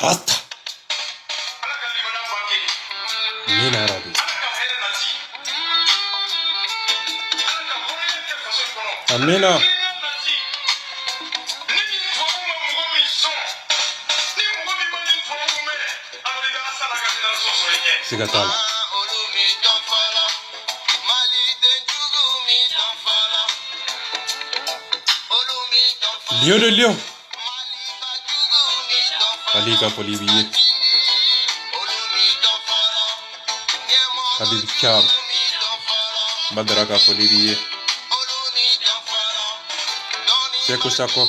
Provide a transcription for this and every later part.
Rasta. Mina Arabi. Amina. Sigatala. Lion de Lion. Alika Polibiye. Habib Cham. Madaraka Polibiye. Seko Sako.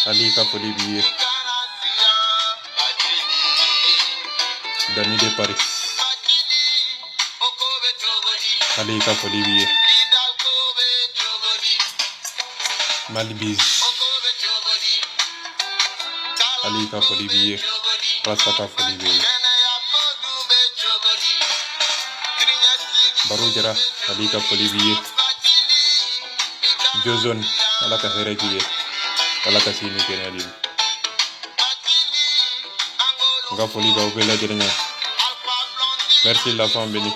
Alika Polibiye. Dani de Paris. Alika Polibiye. Malibiz. Alika Polibiye. Rastaka Polibiye. Barujara. Alika Polibiye. Jozon. Alaka Herekiye. Alaka Sini Kenadim. Nga Poliba Ubela Jerenya. Merci la femme bénie.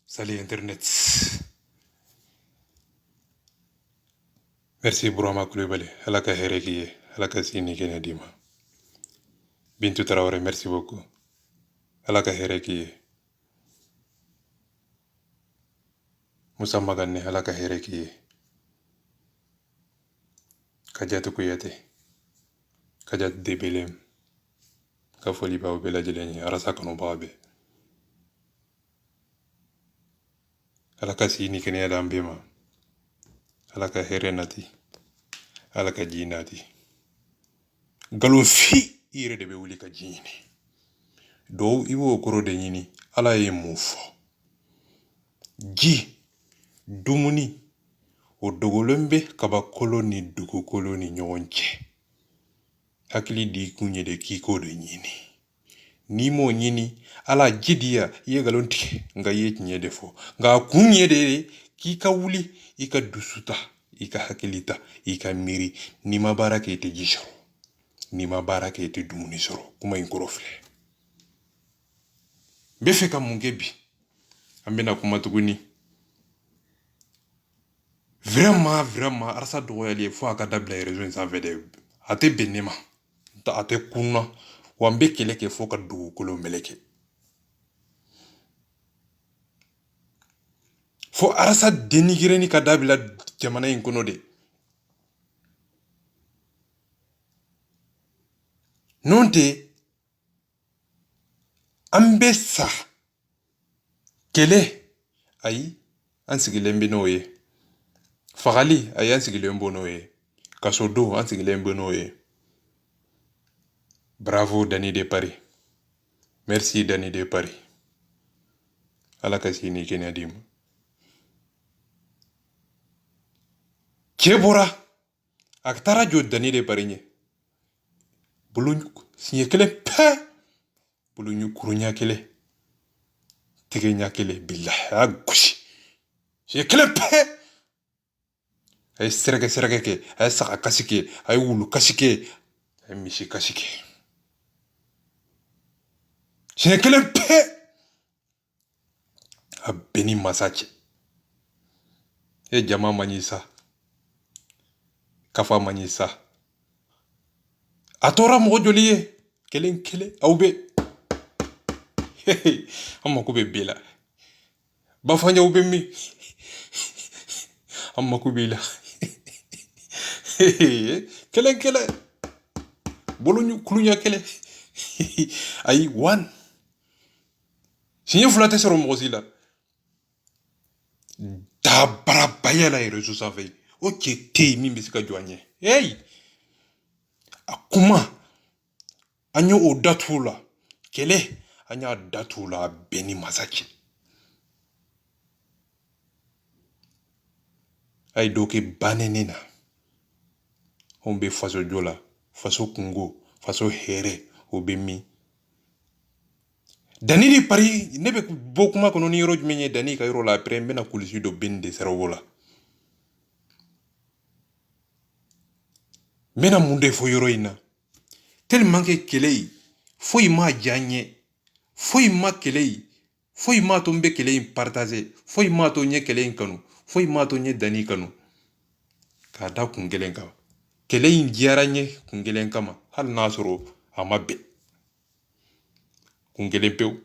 Salut Internet. Merci Bourama Koulibaly. Alaka Herekiye. Alaka Sini Kenadima. Bintou Traoré, merci beaucoup. Alaka Herekiye. Moussa Magane, Alaka Herekiye. Kadiatou Kouyaté. Kadiat Debelem. Kafoli ba Ubela Jeleni. Arasa Konobabe. Alaka Sini Kenadambima. Alaka Herenati. Alaka Jinati. Galofi ire de be wuli ka jini. Do iwo koro de nyini ala ye mufo. Ji dumuni o dogolembe kaba koloni dugu koloni nyonche. Hakili di kunye de kiko de nyini. Nimo nyini ala jidia ye galonti nga ye nye defo. Nga kunye de kika wuli ika dusuta ika hakilita ika miri nima barake ite jisho. Nima barake ite dumuni soro kuma inkorofle. Befeka mungebi ambena kuma tuguni. Vraiment arsa doyali fo akadabla rejoindre sa vede. Ate benema ta ate kuna wambe keleke fo ka du kolo meleke. Fo arsa denigireni kadabla jamana inkono de. Nonte ambessa kele ayi ansigilembe noye. Fagali ayi ansigilembo noye. Kasodo ansigilembo noye. Bravo Dani de Paris. Merci Dani de Paris. Alaka Sini Kenadim. Kebora aktara jo Dani de Paris nye. Bulunyuk sinye kele pe. Bulunyuk kurunya kele. Tige nya kele billah agushi. Sinye kele pe. Ay sereke ke. Ay saka kasike. Ay wulu kasike. Ay mishi kasike. Sinye kele pe. A beni masache. E jama manisa. Kafa manisa. Atora mo joliye. Kele aube. Amma kube bila. Bafanya ube mi. Amma kubila. Kele. Bolunya kulunya kele. Ayi 1 siɲɛ fila tɛ sɔrɔ mɔgɔ si la dabarabaya la ye réseau sanfɛ o cɛ tɛ yen min bɛ se ka jɔ an ɲɛ hey a kuma an ye o datugu la kɛlɛ an y'a datugu la bɛn ni masa cɛ a ye dɔ kɛ banɛni na anw bɛ faso jɔ la faso kungo faso hɛrɛ o bɛ min Dani de pari ne bɛ bɔ kuma kɔnɔ ni yɔrɔ jumɛn ye Dani ka yɔrɔ la après n bɛna kulusi dɔ bɛn de sarawo la n bɛna mun de fɔ yɔrɔ in na tellement que kɛlɛ in foyi m'a diya n ye foyi ma kɛlɛ in foyi m'a to n bɛ kɛlɛ in partager foyi m'a to n ye kɛlɛ in kanu foyi m'a to n ye Dani kanu k'a da kun kelen kan kɛlɛ in diyara n ye kun kelen kama hali n'a sɔrɔ a ma bɛn kun kelen pewu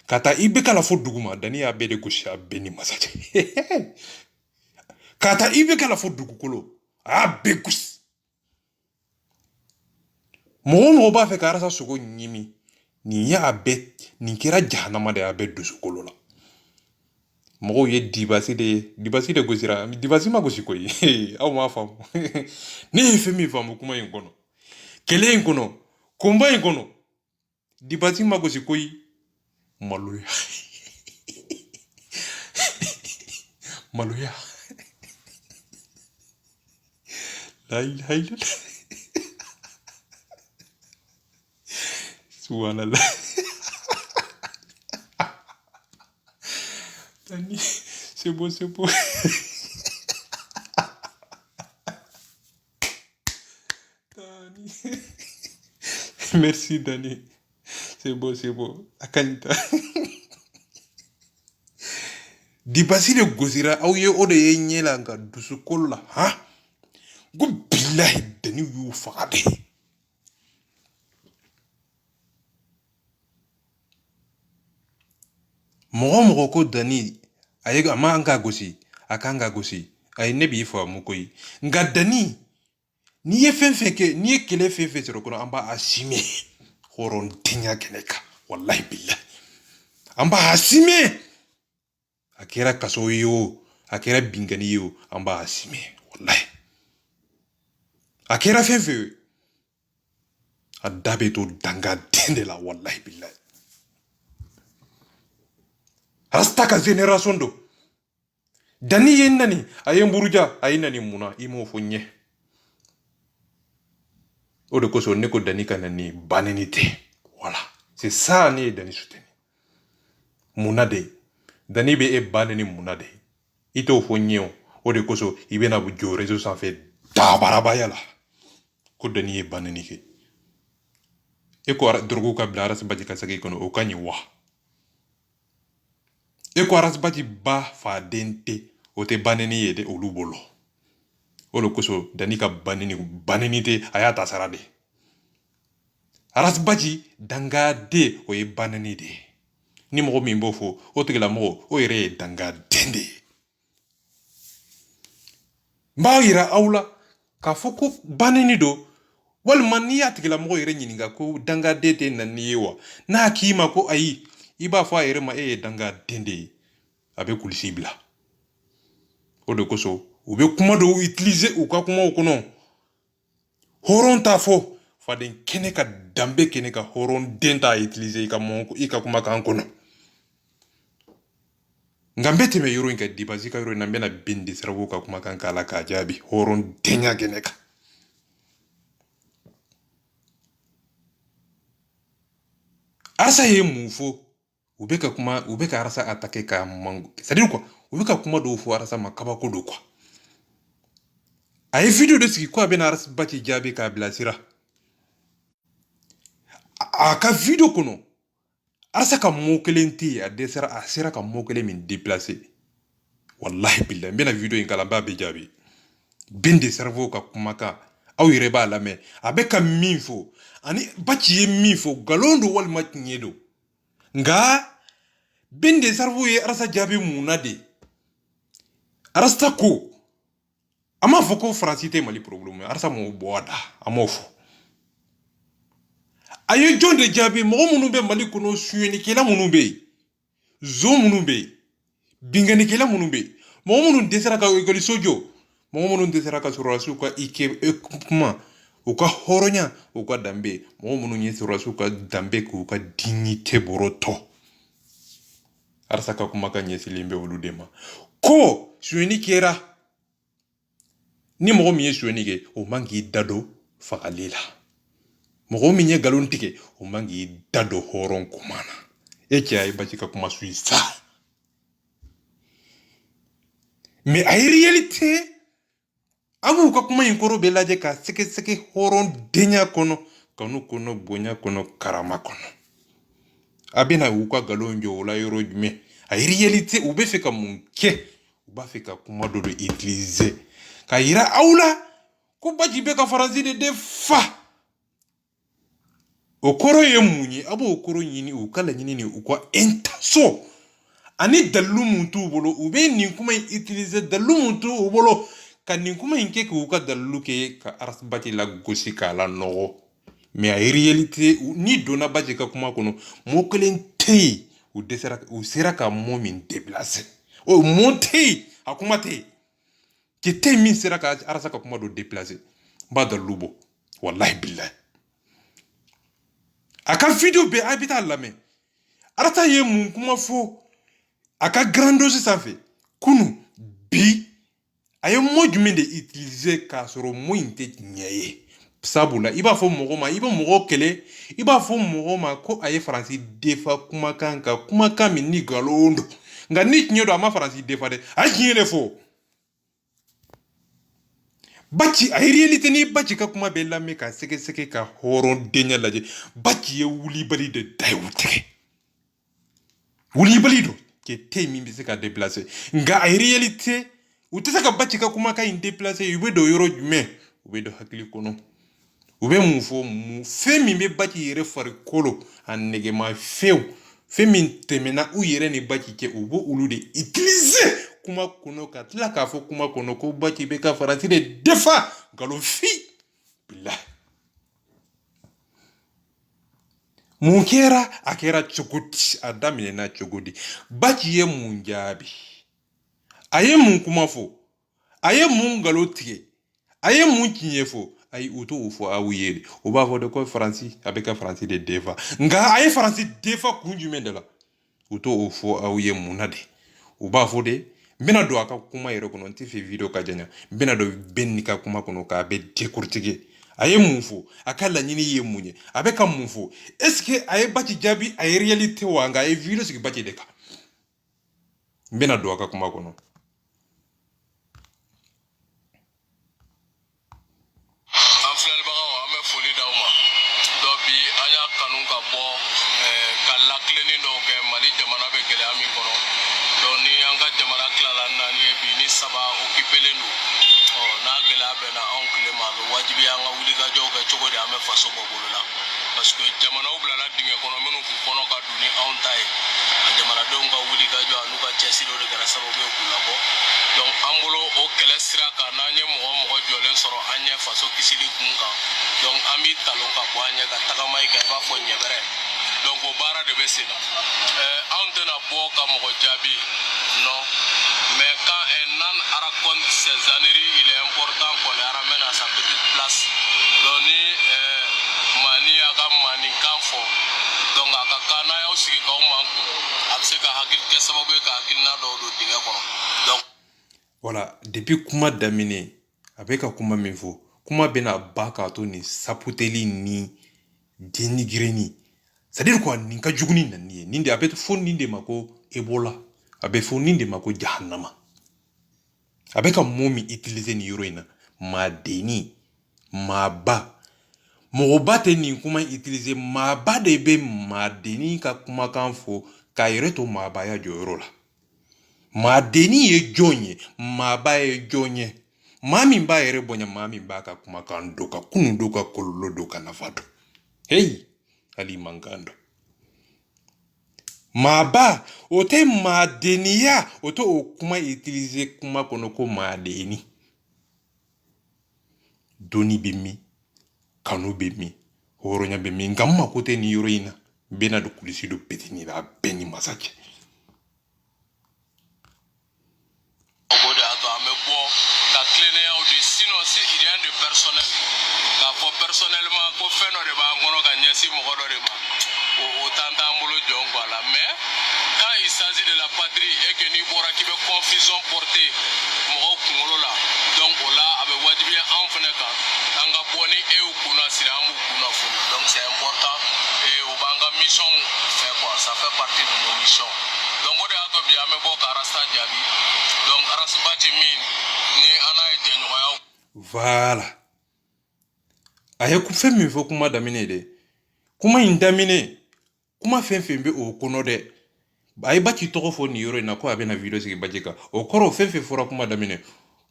ka taa i bɛ kala fo duguma Dani y'a bɛɛ de gosi a bɛɛ ni masa cɛ ka taa i bɛ kala fo dugukolo a y'a bɛɛ gosi mɔgɔ mɔgɔ b'a fɛ ka arasa sogo ɲimi nin ye a bɛɛ nin kɛra jahanama de a bɛɛ dusukolo la mɔgɔw ye dibasi de gosira dibasi ma gosi koyi aw m'a faamu ne ye fɛn min faamu kuma in kɔnɔ kɛlɛ in kɔnɔ konba in kɔnɔ dibasi ma gosi koyi maloya maloya la ilaha illallah subhanallah Dani c'est beau Dani merci Dani c'est beau akanta dibasi de gosira aw ye o de ye ɲɛ la nka dusukolo la han ko bilahi Dani y'u faga de mɔgɔ mɔgɔ ko Dani a man ka gosi a kan ka gosi ayi ne b'i faamu koyi nka Dani n'i ye fɛn fɛn kɛ n'i ye kɛlɛ fɛn fɛn sɔrɔ kɔnɔ an b'a assumer hɔrɔntanya kɛnɛ kan wallahi billahi an b'a assumer a kɛra kaso ye o a kɛra bingani ye o an b'a assumer wallahi a kɛra fɛn fɛn ye a da bɛ to dangaden de la wallahi billahi rasta ka génération do Dani ye nani a ye mburuja a ye nani munna i m'o fɔ n ye o de kosɔn ne ko Dani ka na ni banni tɛ voilà c'est ça ne ye Dani soutenir munna de Dani bɛ e banni ni munna de i t'o fɔ n ye o de kosɔn i bɛna jɔ réseau sanfɛ dabarabaya la ko Dani ye banni kɛ e ko dɔrɔgu ka bila arasibaji ka segin kɔnɔ o ka ɲi wa e ko arasibaji ba faden tɛ o tɛ banni ye de olu bolo o de kosɔn Dani ka banni tɛ a y'a ta sara de arasibaji dangaden o ye banni de ye ni mɔgɔ min b'o fɔ o tigilamɔgɔ o yɛrɛ ye dangaden de ye n b'a yira aw la k'a fɔ ko banni don walima n'i y'a tigilamɔgɔ yɛrɛ ɲininka ko dangaden tɛ na n'i ye wa n'a k'i ma ko ayi i b'a fɔ a yɛrɛ ma e ye dangaden de ye a bɛ kulusi bila o de kosɔn u bɛ kuma dɔw utiliser u ka kumaw kɔnɔ hɔrɔn t'a fɔ faden kɛnɛ ka danbe kɛnɛ ka hɔrɔnden t'a utiliser i ka kumakan kɔnɔ nka n bɛ tɛmɛ yɔrɔ in kan dibasi ka yɔrɔ in na n bɛna bin de sarawo ka kumakan k'a la k'a jaabi hɔrɔndenya kɛnɛ kan arasa ye mun fɔ u bɛ ka arasa attaquer k'a mango c'est à dire quoi u bɛ ka kuma dɔw fɔ arasa ma kabako don quoi a ye video dɔ sigi ko a bɛna arasibaci jaabi k'a bilasira a ka video kɔnɔ arasa ka mot kelen tɛ yen a sera ka mot kelen min déplacer wallahi billahi n bɛna video in kala n b'a bɛɛ jaabi bin de cerveau ka kumakan aw yɛrɛ b'a lamɛn a bɛ ka min fɔ ani baci ye min fɔ nkalon don walima tiɲɛ don nka bin de cerveau ye arasa jaabi munna de arasa ko a m'a fɔ ko faransi tɛ mali problème arasa m'o bɔ a da a m'o fɔ a ye jɔn de jaabi mɔgɔ minnu bɛ mali kɔnɔ suyɛnikɛla minnu bɛ yen zo minnu bɛ yen binganikɛla minnu bɛ yen mɔgɔ minnu dɛsɛra ka ekɔliso jɔ mɔgɔ minnu dɛsɛra ka sɔrɔdasiw ka kuma u ka hɔrɔnya u ka danbe mɔgɔ minnu ye sɔrɔdasiw ka danbe k'u ka dignité bɔrɔtɔ arasa ka kuma ka ɲɛsinlen bɛ olu de ma ko sonyɛni kɛra ni mɔgɔ min ye sonyɛni kɛ o man k'i da don fagali la mɔgɔ min ye nkalon tigɛ o man k'i da don hɔrɔn kuma na e cɛ a ye Basi ka kuma su sa mais a ye réalité a b'u ka kuma in kɔrɔ bɛɛ lajɛ ka sɛgɛsɛgɛ hɔrɔn denya kɔnɔ kanu kɔnɔ bonya kɔnɔ karama kɔnɔ a bɛna u ka nkalon jɔ o la yɔrɔ jumɛn a ye réalité u bɛ fɛ ka mun kɛ u b'a fɛ ka kuma dɔ de utiliser ka yira aw la ko Basi bɛ ka Faransi de defa o kɔrɔ ye mun ye a b'o kɔrɔ ɲini u ka laɲini ni u ka intention ani dalilu mun t'u bolo u bɛ nin kuma in utiliser dalilu mun t'u bolo ka nin kuma in kɛ k'u ka dalilu kɛ ka Basi lagosi k'a lanɔgɔ mais a ye réalité ni donna Basi ka kuma kɔnɔ mot kelen tɛ yen u sera ka mot min déplacer o mot tɛ yen a kuma tɛ yen que tɛ min sera ka Arasa ka kuma dɔ déplacer n b'a dalilu bɔ wallahi billahi a ka video bɛɛ a bɛ taa lamɛn Arasa ye mun kuma fɔ a ka grandosi sanfɛ kunu bi a ye mot jumɛn de utiliser k'a sɔrɔ mot in tɛ tiɲɛ ye sabula i b'a fɔ mɔgɔ ma i bɛ mɔgɔ kɛlɛ i b'a fɔ mɔgɔ ma ko a ye Faransi defa kumakan kan kumakan min ni nkalon don nka ni tiɲɛ don a ma Faransi defa dɛ a ye tiɲɛ de fɔ Basi a ye réalité ni Basi ka kuma bɛɛ lamɛn ka sɛgɛsɛgɛ ka hɔrɔndenya lajɛ Basi ye wulibali de da ye u tigɛ wulibali don que tɛ min bɛ se ka déplacer nka a ye réalité u tɛ se ka Basi ka kumakan in déplacer u bɛ don yɔrɔ jumɛn u bɛ don hakili kɔnɔ u bɛ mun fɔ mun fɛn min bɛ Basi yɛrɛ farikolo a nɛgɛma fɛn min tɛmɛna u yɛrɛ ni Basi cɛ u b'o olu de utiliser kuma kɔnɔ ka tila k'a fɔ kuma kɔnɔ ko Basi bɛ ka Faransi de defa nkalonfin bilahi mun kɛra a kɛra cogo di a daminɛna cogo di Basi ye mun jaabi a ye mun kuma fɔ a ye mun nkalon tigɛ a ye mun tiɲɛ fɔ ayi u t'o fɔ aw ye de u b'a fɔ de ko Faransi a bɛ ka Faransi de defa nka a ye Faransi defa kun jumɛn de la u t'o fɔ aw ye mun na de u b'a fɔ de n bɛna don a ka kuma yɛrɛ kɔnɔ n tɛ fɛ video ka janya n bɛna don bɛɛ n'i ka kuma kɔnɔ k'a bɛ décortiquer a ye mun fɔ a ka laɲini ye mun ye a bɛ ka mun fɔ est-ce que a ye Basi jaabi a ye réalité wa nka a ye video sigi Basi de kan n bɛna don a ka kuma kɔnɔ parce que jamanaw bilala dingɛ kɔnɔ minnu k'u kɔnɔ ka don ni anw ta ye a jamanadenw ka wulikajɔ a n'u ka cɛsiri o de kɛra sababu ye k'u labɔ donc an bolo o kɛlɛ sira kan n'an ye mɔgɔ mɔgɔ jɔlen sɔrɔ an ɲɛ faso kisili kun kan donc an b'i talon ka bɔ an ɲɛ ka tagama i kan i b'a fɔ ɲɛbɛrɛ donc o baara de bɛ sen na anw tɛna bɔ ka mɔgɔ jaabi non mais quand un âne raconte ses âneries il est important qu'on les ramène à sa petite place donc ni mani a ka maninkan fɔ donc a ka kan n'a y'aw sigi k'aw man kun a bɛ se ka hakili kɛ sababu ye ka hakilina dɔw don dingɛ kɔnɔ donc voilà depuis kuma daminɛ a bɛ ka kuma min fɔ kuma bɛna ban k'a to nin saputeli ni denigireni c'est à dire quoi nin ka jugu ni nani ye nin de a bɛ fɔ nin de ma ko Ebola a bɛ fɔ nin de ma ko Jahanama a bɛ ka mot min utiliser nin yɔrɔ in na maadenni maaba mɔgɔba tɛ nin kuma utiliser maaba de bɛ maadenni ka kumakan fɔ k'a yɛrɛ to maabaya jɔyɔrɔ la maadenni ye jɔn ye maaba ye jɔn ye maa min b'a yɛrɛ bonya maa min b'a ka kumakan dɔn ka kunun dɔn ka kɔlɔlɔ dɔn ka nafa dɔn hey hali mankan dɔn maaba o tɛ maadenniya o tɛ o kuma utiliser kuma kɔnɔ ko maadenni dɔnni bɛ min kanu bɛ min hɔrɔnya bɛ min nka n mako tɛ nin yɔrɔ in na n bɛna don kulisi dɔ petini la a bɛɛ ni masa cɛ mogo de ma o tantambolo jongo la mais quand il s'agit de la patrie et que ni bora qui veut confusion porter mogo kungolo la donc là avec wajibi en feneka anga boni e kuna siramu kuna fu donc c'est important et au banga mission fait quoi ça fait partie de nos missions donc on a to bien mais bon karasta jabi donc arasbati min ni ana ide nyoya voilà aya ku fɛn min fɔ kuma daminɛ de kuma in daminɛ kuma fɛn fɛn bɛ o kɔnɔ dɛ a ye Baci tɔgɔ fɔ nin yɔrɔ in na ko a bɛna video sigi Baci kan o kɔrɔ fɛn fɛn fɔra kuma daminɛ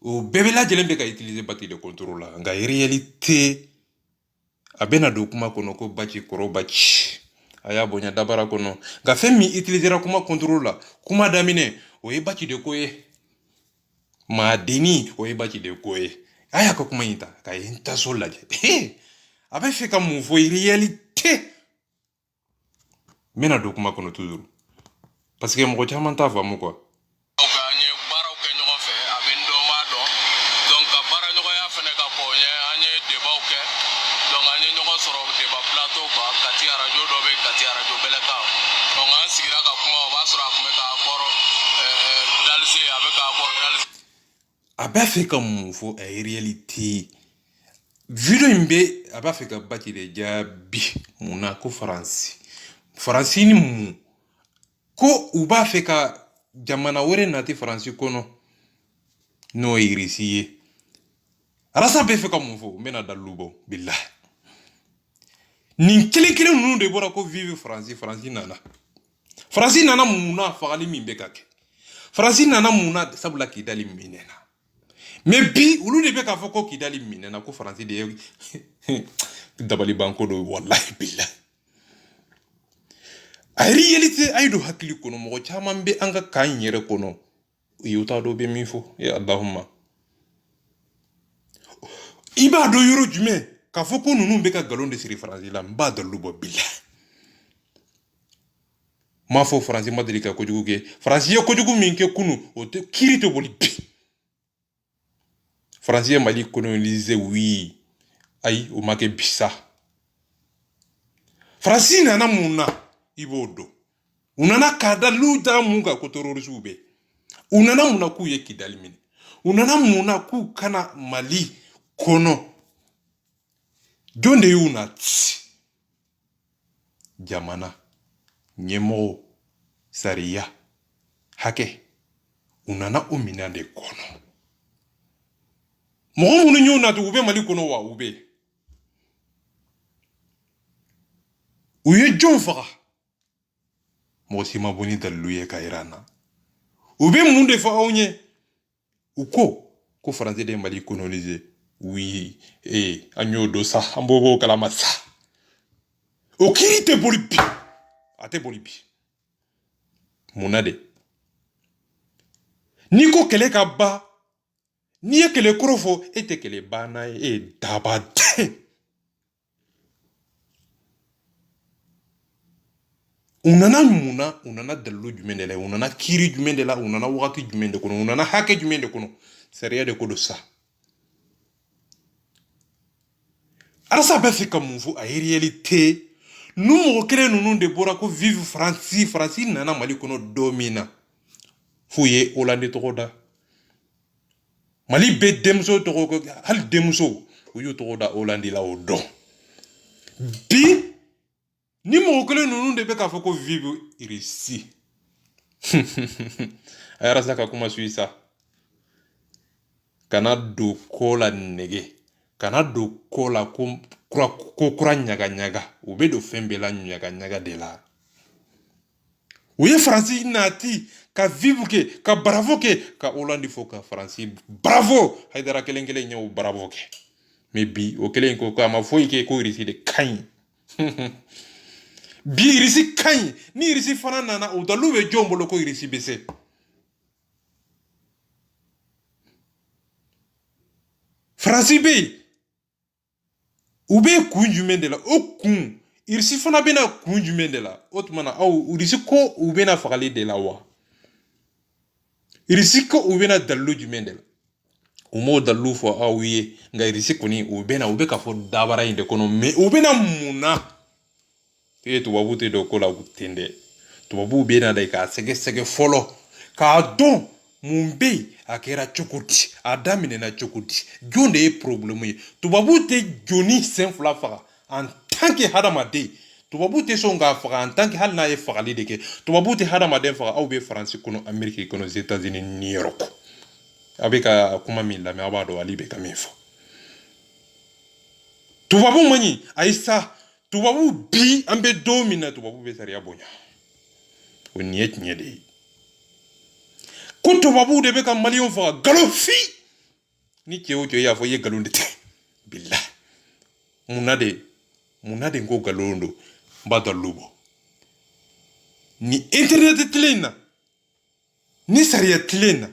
o bɛɛ bɛ lajɛlen bɛ ka utiliser Baci de contrôle la nka réalité a bɛna don kuma kɔnɔ ko Baci kɔrɔ Baci a y'a bonya dabara kɔnɔ nka fɛn min utilisera kuma contrôle la kuma daminɛ o ye Baci de ko ye maadeni o ye Baci de ko ye a y'a ka kuma in ta k'a ye n taso lajɛ a bɛ fɛ ka mun fɔ réalité n bɛna don kuma kɔnɔ toujours parce que mɔgɔ caman t'a faamu quoi. A b'a fɛ ka mun fɔ a ye réalité video in bɛ a b'a fɛ ka Baci de jaabi mun na ko faransi ni mun ko u b'a fɛ ka jamana wɛrɛ nati faransi kɔnɔ n'o ye irisi ye Alasan bɛ fɛ ka mun fɔ n bɛna dalilu bɔ bilahi nin kelen kelen ninnu de bɔra ko vive faransi nana mun na fagali min bɛ ka kɛ faransi nana mun na sabula Kidali minɛna mais bi olu de bɛ k'a fɔ ko Kidali minɛna ko faransi de ye dabalibanko do wallahi bilahi a réalité a ye don hakili kɔnɔ mɔgɔ caman bɛ an ka kan yɛrɛ kɔnɔ u ye t'a dɔn bɛ min fɔ Allahumma i b'a dɔn yɔrɔ jumɛn k'a fɔ ko ninnu bɛ ka nkalon de siri faransi la n b'a dalilu bɔ bilahi m'a fɔ faransi ma deli ka kojugu kɛ faransi ye kojugu min kɛ kunu o tɛ kiiri tɛ boli bi faransi ye Mali coloniser oui ayi o ma kɛ bi sa faransi nana mun na i b'o dɔn u nana k'a da lu da mun kan ko terrorisiw bɛ u nana mun na k'u ye Kidali minɛ u nana mun na k'u kana Mali kɔnɔ jɔn de y'u nati jamana ɲɛmɔgɔ sariya hakɛ u nana o minɛn de kɔnɔ mɔgɔ minnu y'u nati u bɛ Mali kɔnɔ wa u bɛ u ye jɔn faga mɔgɔ si ma bɔ ni dalilu ye ka yira an na u bɛ mun de fɔ aw ɲɛ u ko faransi de ye Mali coloniser oui an y'o dɔn sa an b'o kalama sa o kiiri tɛ boli bi a tɛ boli bi mun na de n'i ko kɛlɛ ka ban n'i ye kɛlɛ kɔrɔ fɔ e tɛ kɛlɛ banna ye e ye dabaden u nana mun na u nana dalilu jumɛn de la u nana kiiri jumɛn de la u nana wagati jumɛn de kɔnɔ u nana hakɛ jumɛn de kɔnɔ sariya de ko don sa Alasan bɛ fɛ ka mun fɔ a ye réalité nu mɔgɔ kelen ninnu de bɔra ko vive faransi nana Mali kɔnɔ don min na f'u ye Hollande tɔgɔ da Mali bɛ denmuso tɔgɔ hali denmuso u y'u tɔgɔ da Hollande la o dɔn bi ni mɔgɔ kelen ninnu de bɛ k'a fɔ ko vive irisi a yɛrɛ sa ka kuma su sa kana don ko la nɛgɛ kana don ko la ko kura ɲagaɲaga u bɛ don fɛn bɛɛ la ɲagaɲaga de la u ye faransi nati ka vive kɛ ka bravo kɛ ka Hollande fɔ ka faransi bravo Haidara kelen kelen ɲɛ o bravo kɛ mais bi o kelen ko a ma foyi kɛ ko irisi de ka ɲi bi irisi ka ɲi ni irisi fana nana o dalilu bɛ jɔn bolo ko irisi bɛ se faransi bɛ yen u bɛ kun jumɛn de la o kun irisi fana bɛna kun jumɛn de la o tuma na aw irisi ko u bɛna fagali de la wa irisi ko u bɛna dalilu jumɛn de la u m'o dalilu fɔ aw ye nka irisi kɔni u bɛ ka fɔ dabara in de kɔnɔ mais u bɛna mun na e tubabu te do ko la tende tubabu be na dai ka sege folo ka don mumbe akera chokoti adamine na chokoti jonde e problème ye tubabu te joni sen fla faga en tant que hadamade tubabu te songa faga en tant que hal na e fagali de ke tubabu te hadamade faga au be France kono Amerique kono États-Unis New York abeka kuma min la me abado ali be kamifo tubabu mani aisa tubabu bi ambe domina tubabu be sariya bonya o niet nyede ko tubabu de be ka malion fa galofi ni ke ojo ya fo ye galonde te billah munade ngo galondo mbada lubo ni internet tlena ni sariya tlena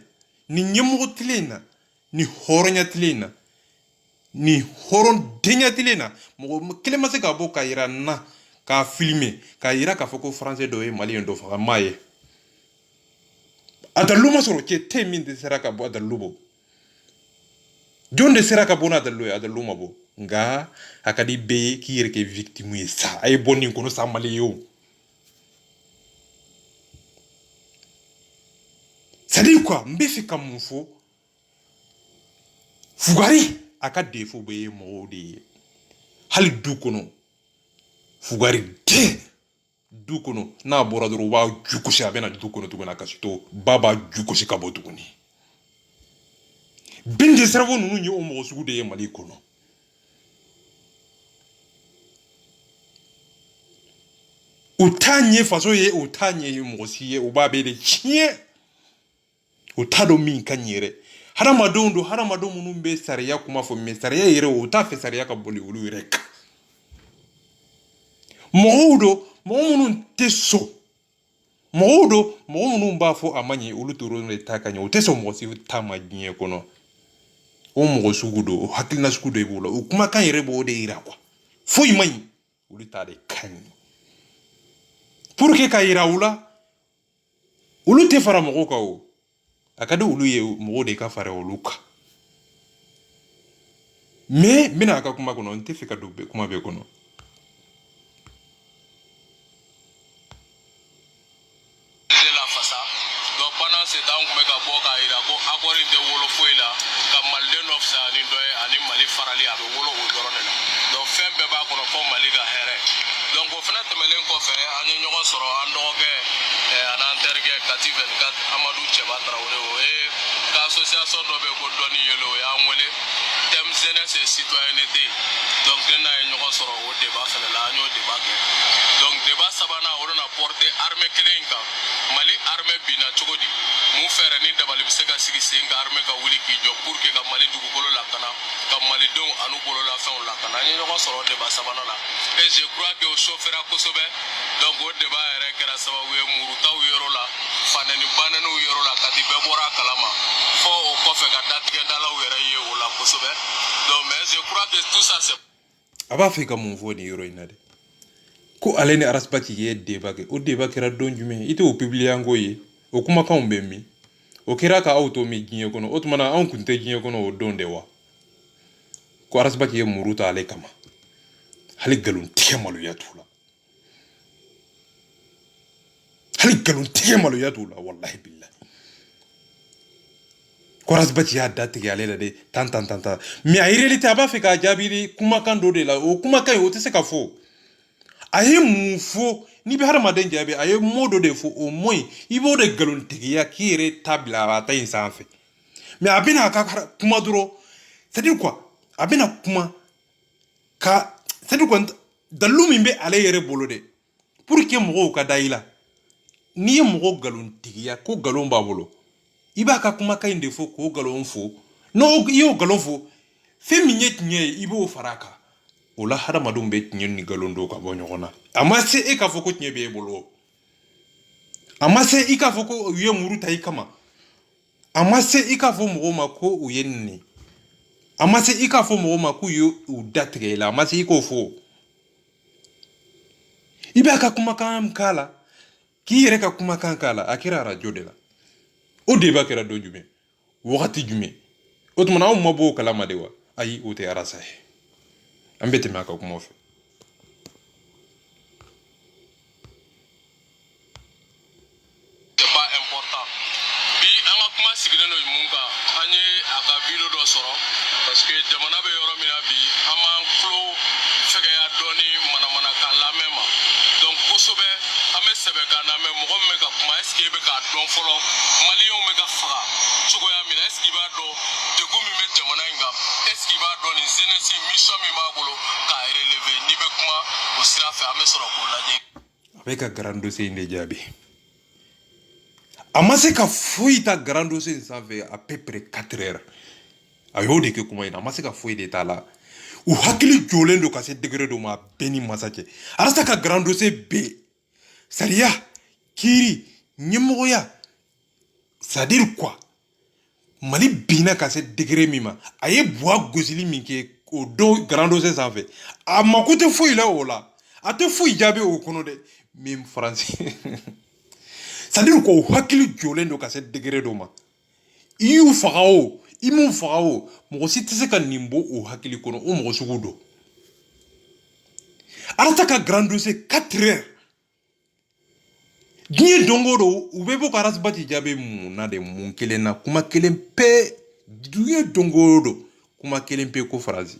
ni nyemo tlena ni horonya tlena ni horon denya tlena mo kelema se ka bo ka ira na ka filmer ka ira ka foko français do e malien do fa maye adaluma soro ke temin de seraka bo adalubo jonde seraka bona adalu adaluma bo nga akadi be ki yere ke victime ye sa ay bonni kono sa maliyo sadi quoi mbefi kamufo fugari aka defo be modi hal du kono fugari de du kono na bora doro wa jukushi abena du kono tuguna kasito baba jukushi kabo tuguni binde servo nunu nyi omo sugu de mali kono utanye faso ye utanye mosi ye ubabe de chie utado min kanyere harama munu be sariya kuma fo me sariya yere uta fe sariya ka boli ulu rek mohudo munu teso mohudo munu ba fo amanye ulu turo ne takanya uteso mosi tama ginye kono o mo sugudo o hakilna sugudo e bola o kuma kan yere bo de ira kwa fo imani ulu tade kan pour que ka ira ula ulu te fara mo ka o akade ulu ye mo de ka fara oluka me mina aka kuma kono nte fika do be kuma be kono farali abe wolo o dorone la donc fembe ba ko fo maliga here donc o fena temelen ko fe anyo nyogo soro andoge ana interge kati 24 amadou cheba traoré o ka association do be ko doni yelo ya ngwele tem jeunesse et citoyenneté donc na nyogo soro o débat fele la anyo débat ke donc débat sabana o na porter armée kelenka mali armée bina chogodi mu fere ni dabali bisega sigi senga armée ka wuli ki jo pour que ka mali dugukolo la kana ka mali don anu bolo la fin la kana ni nyogo soro débat sabana la et je crois que au chauffeur akosobe donc o débat ere kera sababu e muruta u yoro la fanani bananu yoro la kati be bora kalama fo o kofe ka datige dala u yere ye o la kosobe donc mais je crois que tout ça c'est aba fika mun fo ni yoro inade ko aleni arasbaki ye débat ke o débat kera don jume ite o publier ngoye o kuma kan be mi o kera ka auto mi ginye kono o tumana an kunte ginye kono o don de wa ko arasbaki ye muruta ale kama hali galun tiemalu ya tula hali galun tiemalu ya tula wallahi billah ko arasbaki ya datige ale la de tan mais a réalité aba fe ka jabiri kuma kan do de la o kuma kan o te se ka fo aye mu fo ni be harama den jabe aye modo de fo o moy ibo de galon tigiya kire tabla ba tay sanfe mais abina ka kuma duro c'est dire quoi abina kuma ka c'est dire quoi dalumi be ale yere bolo de pour que mo ka daila ni mo galon tigiya ko galon ba bolo iba ka kuma ka inde fo ko galon fo no yo galon fo fe minye nye ibo faraka ola harama dum be nyen ni galondo ka bo nyona amase e ka foko nye be bolo amase e ka foko ye muruta yi kama amase e ka fo mo ma ko uyenni amase e ka fo mo ma ku yo udatre la amase e ko fo ibe aka kuma kan kala ki yere ka kuma kan kala akira radio de la o deba kera do jume wakati jume otuma o mabo kala madewa ayi o te arasa ambete maka kuma fe kan bi an ka kuma sigilen do mun kan an ye a ka video dɔ sɔrɔ parce que jamana bɛ yɔrɔ min na bi an m'an tulo fɛgɛya dɔɔni manamana kan lamɛn ma donc kosɛbɛ an bɛ sɛbɛn kan na mais mɔgɔ min bɛ ka kuma est ce que e bɛ k'a dɔn fɔlɔ maliyɛnw bɛ ka faga cogoya min na est ce que i b'a dɔn degun min bɛ jamana in kan est ce que i b'a dɔn nin jeunesse mission min b'a bolo k'a relever n'i bɛ kuma o sira fɛ an bɛ sɔrɔ k'o lajɛ. A bɛ ka grand dossier in de jaabi. A ma se ka foyi ta grand dossier in sanfɛ à peu près 4 heures. A y'o de kɛ kuma in na, a ma se ka foyi de t'a la. U hakili jɔlen do ka se degré dɔ ma bɛɛ ni masa cɛ. Alasa ka grand dossier bɛɛ sariya, kiiri, ɲɛmɔgɔya, c'est à dire quoi? Mali binna ka se degré min ma, a ye buwa gosili min kɛ o don grand dossier sanfɛ, a mako tɛ foyi la o la, a tɛ foyi jaabi o kɔnɔ dɛ. Même français. C'est à dire ko hakili jɔlen do ka se degré dɔ ma. I y'u faga o, i m'u faga o, mɔgɔ si tɛ se ka nin bɔ o hakili kɔnɔ, o mɔgɔ sugu dɔ. Alasa ka grand dossier 4 heures. Diɲɛ don o don u bɛ bɔ ka Arasibati jaabi mun na de mun kelen na, kuma kelen pe. Diɲɛ don o don kuma kelen pe ko Faransi.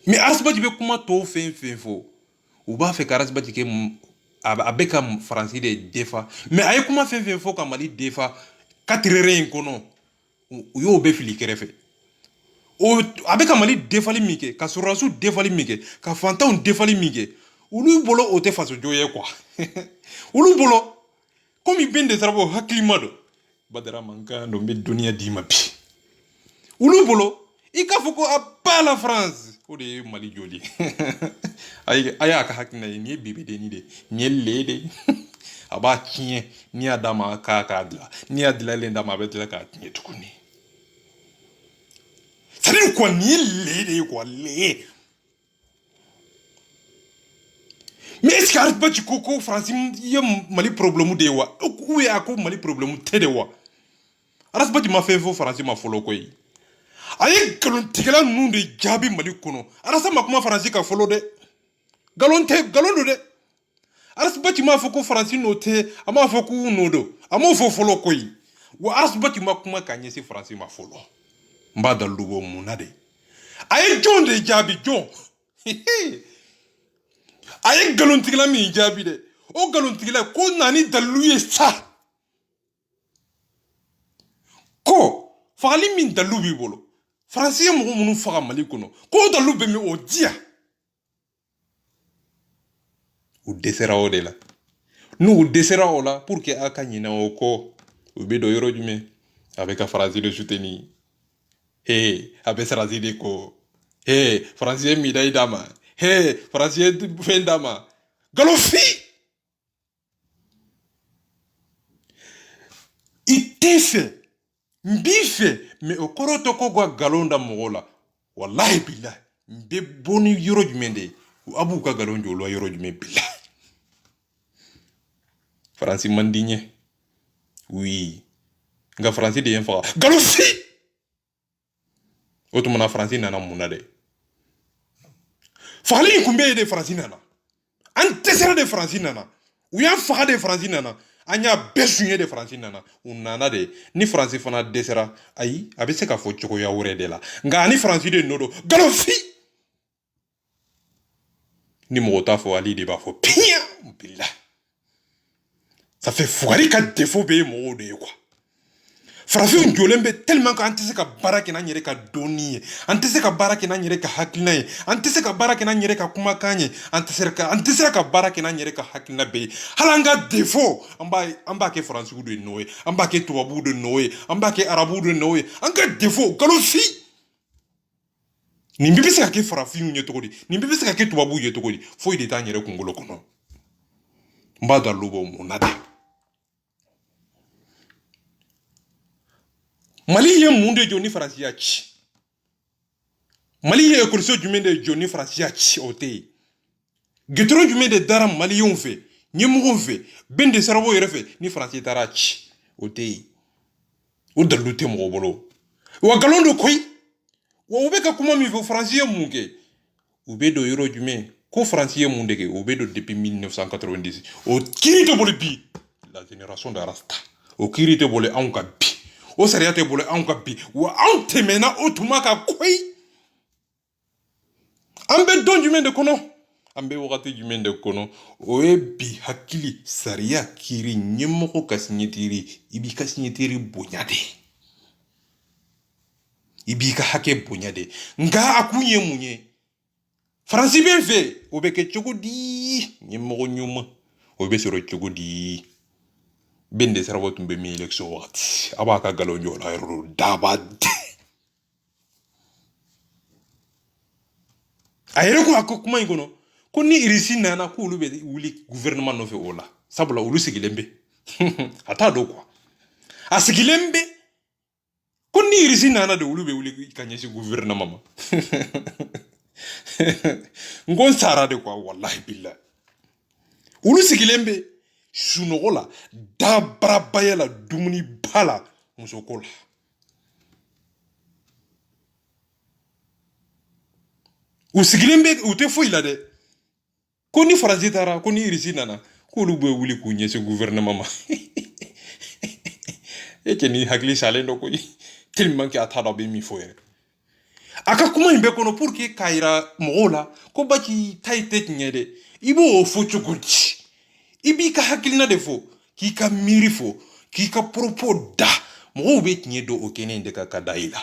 Mais Arasibati bɛ kuma tɔw fɛn fɛn fɔ, u b'a fɛ ka Arasibati kɛ a bɛ ka Faransi de defa, mais a ye kuma fɛn fɛn fɔ ka Mali defa 4 heures in kɔnɔ, u y'o bɛɛ fili kɛrɛfɛ. A bɛ ka Mali defali min kɛ, ka sɔrɔdasiw defali min kɛ, ka fantanw defali min kɛ, olu bolo o tɛ fasojo ye quoi. Olu bolo komi Ben de Sarabo hakilima do, Badara Mankan do bɛ duniya d'i ma bi. Olu bolo i k'a fɔ ko a pas la France, o de ye Mali joli. A y'a ka hakilina ye, nin ye bebedeni de, nin ye le de. A b'a tiɲɛ, n'i y'a d'a ma k'a dilan, n'i y'a dilalen d'a ma a bɛ tila k'a tiɲɛ tuguni. C'est à dire quoi, nin ye le de ye quoi, le. Mais est-ce que Arasibati ko Faransi ye Mali problème de ye wa? Ou bien a ko Mali problème tɛ de wa? Arasibati ma fɛn fɔ Faransi ma fɔlɔ koyi. A ye nkalontigɛla ninnu de jaabi Mali kɔnɔ. Arasa ma kuma Faransi ka fɔlɔ dɛ. Nkalon do dɛ. Arasibati m'a fɔ ko Faransi n'o tɛ, a m'a fɔ k'u n'o do. A m'o fɔ fɔlɔ koyi. Wa Arasibati ma kuma ka ɲɛsin Faransi ma fɔlɔ. N b'a dalilu bɔ mun na de. A ye jɔn de jaabi, jɔn. A ye nkalontigɛla min jaabi dɛ. O nkalontigɛla ko nani dalilu ye sa. Ko fagali min dalilu b'i bolo. Faransi ye mɔgɔ minnu faga Mali kɔnɔ, k'o dalilu bɛ min o di yan. U dɛsɛra o de la. N'u dɛsɛra o la pour que a ka ɲinɛ o kɔ, u bɛ don yɔrɔ jumɛn? A bɛ ka Faransi de soutenir. A bɛ Faransi de kɔ. Faransi ye médaille d'a ma. Faransi ye fɛn d'a ma. Galonfi! I tɛ fɛ. N b'i fɛ, mais o kɔrɔ tɛ ko ka nkalon da mɔgɔw la. Walahi bilahi, n bɛ bɔ ni yɔrɔ jumɛn de ye? A b'u ka nkalon jɔ o la yɔrɔ jumɛn bilahi? Faransi man di n ye. Oui. Nka Faransi de ye n faga. Galonfi! O tuma na Faransi nana mun na dɛ? Fagali in kun bɛ yen de Faransi nana. An dɛsɛra de Faransi nana. U y'an faga de Faransi nana. An y'a bɛɛ suɲɛ de Faransi nana. U nana de. Ni Faransi fana dɛsɛra, ayi, a bɛ se ka fɔ cogoya wɛrɛ de la. Nka ani Faransi de nɔ don. Galonfi! Ni mɔgɔ t'a fɔ, Ali de b'a fɔ. Piyan! Bilahi. Ça fait Fugari ka défaut bɛ mɔgɔw de ye quoi. Farafinw jɔlen bɛ tellement que an tɛ se ka baara kɛ n'an yɛrɛ ka dɔnni ye, an tɛ se ka baara kɛ n'an yɛrɛ ka hakilina ye, an tɛ se ka baara kɛ n'an yɛrɛ ka kumakan ye, an tɛ se ka baara kɛ n'an yɛrɛ ka hakilina bɛɛ ye. Hali an ka défaut an b'a kɛ Faransiw de nɔ ye, an b'a kɛ tubabuw de nɔ ye, an b'a kɛ arabuw de nɔ ye. An ka défaut galonfi! Nin bɛɛ bɛ se ka kɛ Farafinw ye cogo di? Nin bɛɛ bɛ se ka kɛ tubabuw ye cogo di? Foyi de t'an yɛrɛ kunkolo kɔnɔ. N b'a dalilu bɔ mun na de? Mali ye mun de jɔ ni Faransi y'a ci? Mali ye écoliso jumɛn de jɔ ni Faransi y'a ci? O tɛ yen. Gitɔrɔn jumɛn de dara Maliyɛnw fɛ, ɲɛmɔgɔw fɛ, Ben de Sarabo yɛrɛ fɛ ni Faransi taara ci? O tɛ yen. O dalilu tɛ mɔgɔ bolo. Wa nkalon do koyi. Wa u bɛ ka kuma min fɔ Faransi ye mun kɛ? U bɛ don yɔrɔ jumɛn? Ko Faransi ye mun de kɛ? U bɛ don depuis 1990. O kiiri tɛ boli bi. la génération de Rasta o kiri te bole anw ka bi o sariya te bole anw ka bi wa anw tɛmɛna o tuma ka koyi an bɛ dɔn jumɛn de kɔnɔ an bɛ wagati jumɛn de kɔnɔ o ye bi hakili sariya kiri ɲɛmɔgɔ ka siɲɛtiri i b'i ka siɲɛtiri bonya de i b'i ka hakɛ bonya de nka a kun ye mun ye faransi bɛ n fɛ o bɛ kɛ cogo di ɲɛmɔgɔ ɲuman o bɛ sɔrɔ cogo di ben de sarabɔ tun bɛ min élection wagati a b'a ka galon jɔ la yɔrɔ daba de a yɛrɛ ko a ko kuma in kɔnɔ ko ni irisi nana ko olu bɛ wuli gouvernement nɔfɛ o la sabula olu sigilen bɛ a t'a dɔn quoi a sigilen bɛ ko ni irisi nana de olu bɛ wuli ka ɲɛsin gouvernement ma n ko n sara de quoi wallahi billahi olu sigilen bɛ sunɔgɔ la dabarabaya la dumuni ba la musoko la u sigilen bɛ u tɛ foyi la dɛ ko ni faransi taara ko ni irisi nana k'olu bɛ wuli k'u ɲɛsin gouvernement ma e cɛ ni hakili salen dɔ koyi tellement que a t'a dɔn a bɛ min fɔ yɛrɛ a ka kuma in bɛɛ kɔnɔ pour que k'a yira mɔgɔw la ko Baki ta tɛ tiɲɛ dɛ i b'o fɔ cogo di i b'i ka hakilina de fɔ k'i ka miiri fɔ k'i ka propos da mɔgɔw bɛ tiɲɛ dɔn o kɛnɛ in de ka da i la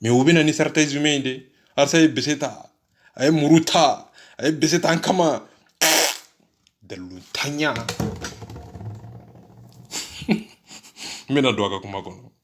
mais u bɛna ni certains humains de arisa ye bese ta a ye muru ta a ye bese ta an kama dalutanya n bɛna don a ka kuma kɔnɔ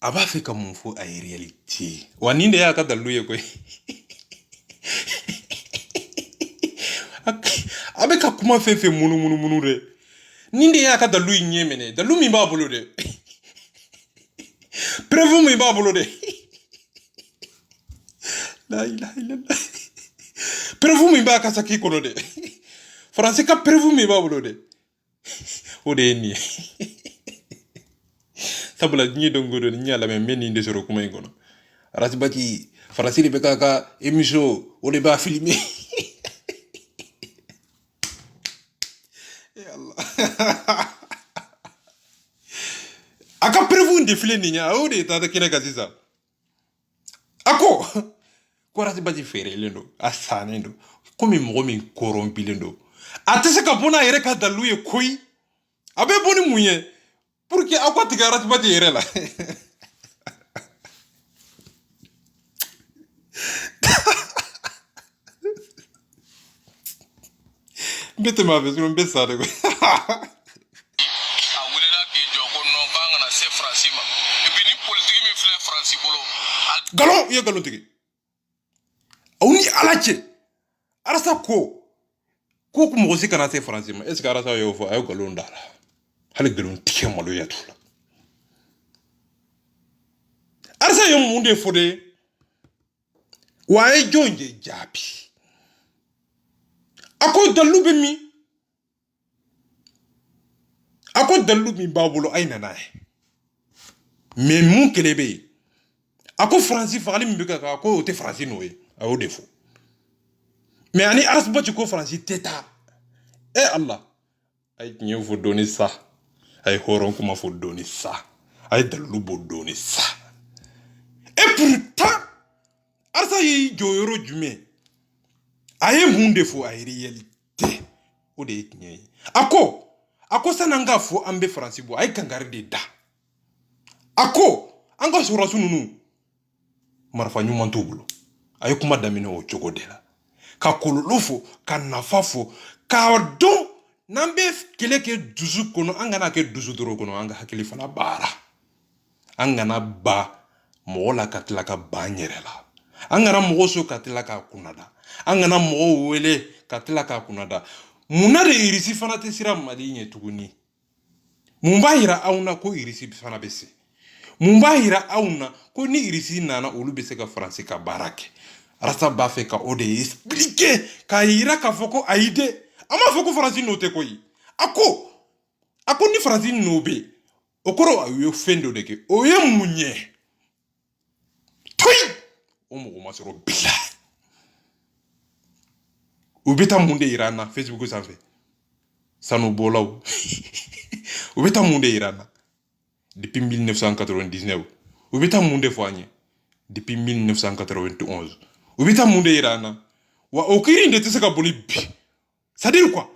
a b'a fɛ ka mun fɔ a ye réalité wa nin de y'a ka dalilu ye koyi a bɛ ka kuma fɛn fɛn munumunu dɛ nin de y'a ka dalilu in ɲɛ minɛ dalilu min b'a bolo dɛ preuve min b'a bolo dɛ la ilaha illallah preuve min b'a ka saki kɔnɔ dɛ faransi ka preuve min b'a bolo dɛ o de ye nin ye sabula diɲɛ don ko don ni y'a lamɛn n bɛ nin de sɔrɔ kuma in kɔnɔ arasi Baki faransi de bɛ k'a ka émission o de b'a filmer a ka preuve de filɛ nin ye a y'o de ta kɛnɛ kan sisan a ko arasi Baki feerelen don a sannen don komi mɔgɔ min corrompilen don a tɛ se ka bɔ n'a yɛrɛ ka dalilu ye koyi a bɛ bɔ ni mun ye pour que aw ka tigɛ arasi Baki yɛrɛ la n bɛ tɛmɛ a fɛ n bɛ sa de koyi galon i ye galon tigɛ aw ni ala cɛ arasa ko mɔgɔ si kana se faransi ma est ce que arasa y'o fɔ a ye galon da la hali galon tigɛ maloya t'u la arasa ye mun de fɔ de wa a ye jɔn de jaabi a ko dalilu bɛ min a ko dalilu min b'a bolo a ye nana ye mais mun kɛlɛ bɛ yen a ko faransi fagali min bɛ ka kɛ a ko o tɛ faransi n'o ye a y'o de fɔ mais ani arasi Baki ko faransi tɛ taa ala a ye tiɲɛ fɔ dɔɔni sa a ye hɔrɔn kuma fɔ dɔɔni sa a ye dalilu bɔ dɔɔni sa et pourtant arasa y'i jɔ yɔrɔ jumɛn a ye mun de fɔ a ye réalité o de ye tiɲɛ ye a ko san'an k'a fɔ an bɛ faransi bɔ a ye kankari de da a ko an ka sɔrɔdasi ninnu marifa ɲuman t'u bolo a ye kuma daminɛ o cogo de la ka kɔlɔlɔ fɔ ka nafa fɔ k'a dɔn Nambe kele ke dusu kono angana ke dusu doro kono anga hakili fana bara. Angana ba mola katila ka banyerela. Angana mogo katila ka kunada. Angana mogo wele katila ka kunada. Munade irisi fana te sira mali nye tuguni. Mumba hira auna ko irisi fana bese. Mumba hira auna ko ni irisi nana olu bese ka fransi ka barake. Rasa bafe ka ode explique ka hira ka foko aide. Ama foko fransi note koi. Ako ni fransi nobe. Okoro ayo fendo deke. Oye munye. Toi! Omo masoro bila. Ubeta munde irana Facebook sanfe. Sanu bolaw. Ubeta munde irana depuis 1999. Ubeta munde foanye depuis 1991. Ubeta munde irana wa okiri ndete seka boli bi. Ça dit quoi?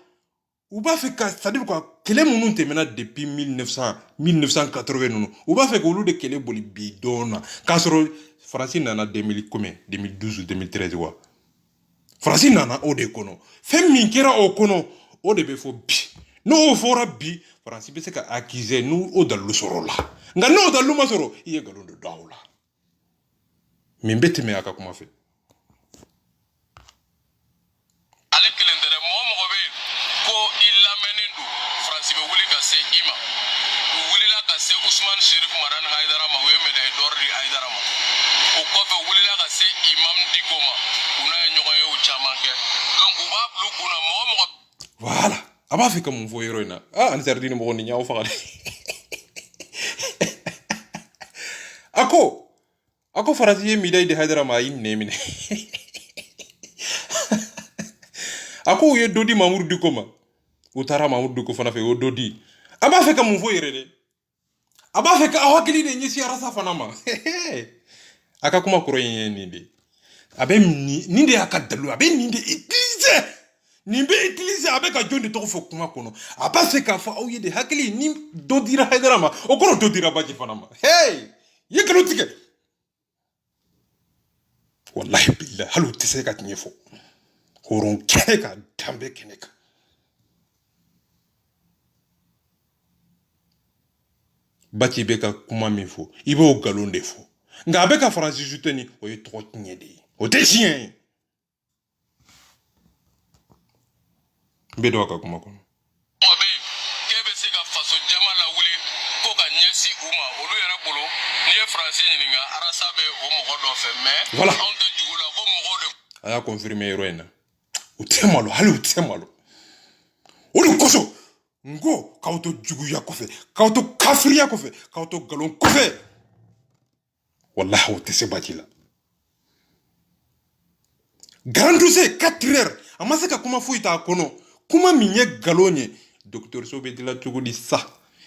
Uba fait que ça dit quoi? Quel munu temena depuis 1980 non. Uba fait que olu de kele boli bi dona. Kasoro Francine nana 2000 combien? 2012 ou 2013 wa. Francine nana o de kono. Fem min kera o kono o de be fo bi. No o fora bi Francine be se ka accuser nous o dalu soro la. Nga no dalu masoro iye galon de dawla. Min beti me aka kuma fe. Ale kelendere mo be ko ilamenendu Francine be wuli ka se ima. Wuli la ka se Ousmane Cherif Madan Haidara ma we me dai dorri Haidara ma. O ko fe wuli la ka se Imam Dikoma. Una nyogo ye o chamanke. Donc uba blu kuna mo Voilà. Aba fait comme on voit héroïna. Ah, on s'est dit mo ni nyaw fa. Ako farati mi dai de Haidara ma yin nemine. Ako ye dodi Mamour Dikoma. Utara Mamour Diko fana fe o dodi. Aba fait comme on voit héroïna. Aba fait ka awakili de nyisi arasa fana ma. Aka kuma kuro yin ni de. Abe ni de akadalu, abe ni de utiliser. Nimbe utiliser avec a jonde to fo kuma kono. Aba fait ka fa oye de hakili ni dodira Haidara ma. Okoro dodira baji fana ma. Hey! Yekelo tike. Wallahi billah halu tise ka tinyefo. Horon keneka dambe keneka. Bati beka kuma mifo. Ibe o galon defo. Nga beka Francis juteni oye trop tinyede. O desien. Bedo aka kuma kono. Obe kebe se ka faso jama la wuli ko ka nyesi uma olu yara bolo ni e Francine nyinga arasa be o mogo do fe mais Voilà. on te jugula ko mogo de Aya confirmer héroïne. Utemalo, hali utemalo. Olu koso. Ngo kauto jugu ya kofe, kauto kafiri ya kofe, kauto galon kofe. Wallahi utese bajila. Granduse 4 heures. Amaseka kuma fuita kono. Kuma minye galonye. Docteur Sobe dila chogo di sa.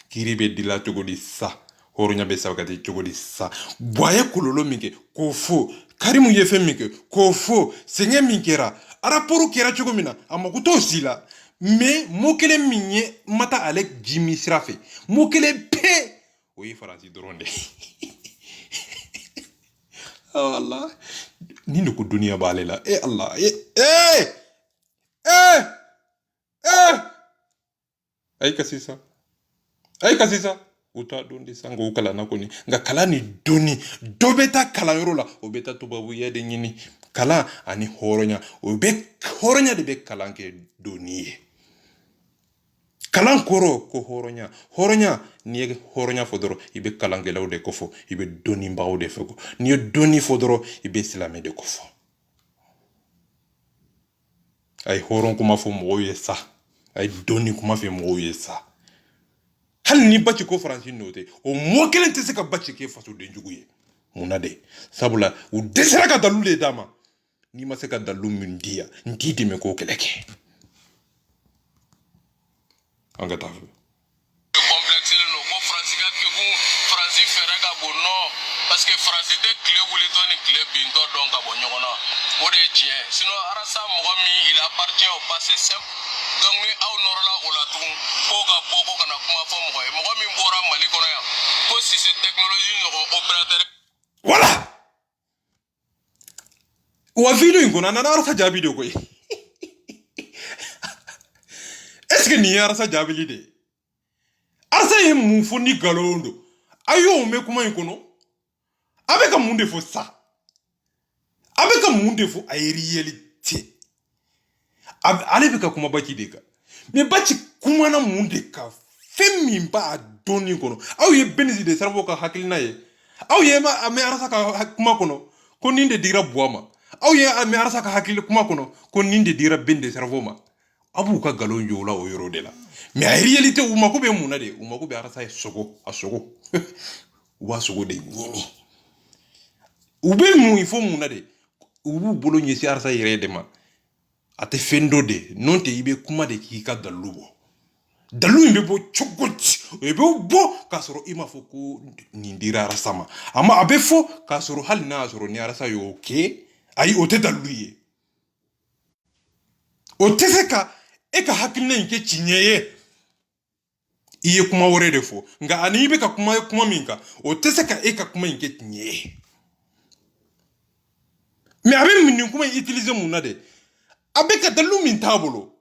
Kiribe dila chogo di sa. Horonya be sawakati chogo di sa. Boye kololo minke kofo. Karimu yefe minke kofo. Senye minkera. Araporu kera chogo mina. Amakuto sila. Mais mokele minye mata alek Jimmy Srafe. Mokele pe. Oye Faransi doronde. Oh Allah. Nino ko dunia balela. Allah. Ay kasisa. Uta donde sango ukala nakoni. Nga kala ni doni. Dobeta kala yorola. Obeta tubabu yede nyini. Kala ani horonya. Horonya de be kalanke doniye. Kalan koro ko horonya. Horonya ni horonya fodoro ibe kalange law de kofo ibe doni mbaw de fego. Ni doni fodoro ibe silame de kofo. Ay horon kuma fo mo yesa. Ay doni kuma fe mo yesa. Hal ni bachi ko Francine note. O mo kelen te se ka bachi ke faso de njuguye. Munade. Sabula u desera ka dalu le dama. Ni ma se ka dalu mundia. Ndidi me ko keleke. Anga tafu. complexe le no ko Francine ka ke ku Francine fera ka bonno parce que Francine de clé wuli to ni clé binto don ka bonyo kona. O de tien. Sinon arasa mo mi il appartient au passé simple. Donc ni aw norola o la tun ko ka boko kana kuma fo mo mi bora mali kono ya. Ko si cette technologie no opérateur. Voilà. Wa video ngona na arasa jabi de koy. est-ce que ni arasa jabili de arasa ye mun fo ni galondo ayo me kuma ikono avec un monde fo ça avec un monde fo ay réalité ale be ka kuma baki de ka mais baki kuma na monde ka femi ba doni kono aw ye benzi de sarbo ka hakilina ye aw ye ma me arasa ka kuma kono ko ninde dira boama aw ye me arasa ka hakil kuma kono ko ninde dira bende sarbo ma abu ka galon jola o yoro de la mais en réalité ou mako be muna de ou mako be arasa e sogo a sogo wa sogo de nyini ou be mu il faut muna de ou bu bolo nyesi arasa yere de ma ate fendo de non te ibe kuma de ki ka dalubo dalu imbe bo chogot ebe bo kasoro ima foko nindira arasama ama abe fo kasoro hal na asoro ni arasa yo okay ayi ote daluye ote seka eka hakilina nke chinyeye iye kuma wore de fo nga ani ibe ka kuma minka ote seka eka kuma nke chinyeye mais abe min kuma utiliser muna de abe ka dalu min tabolo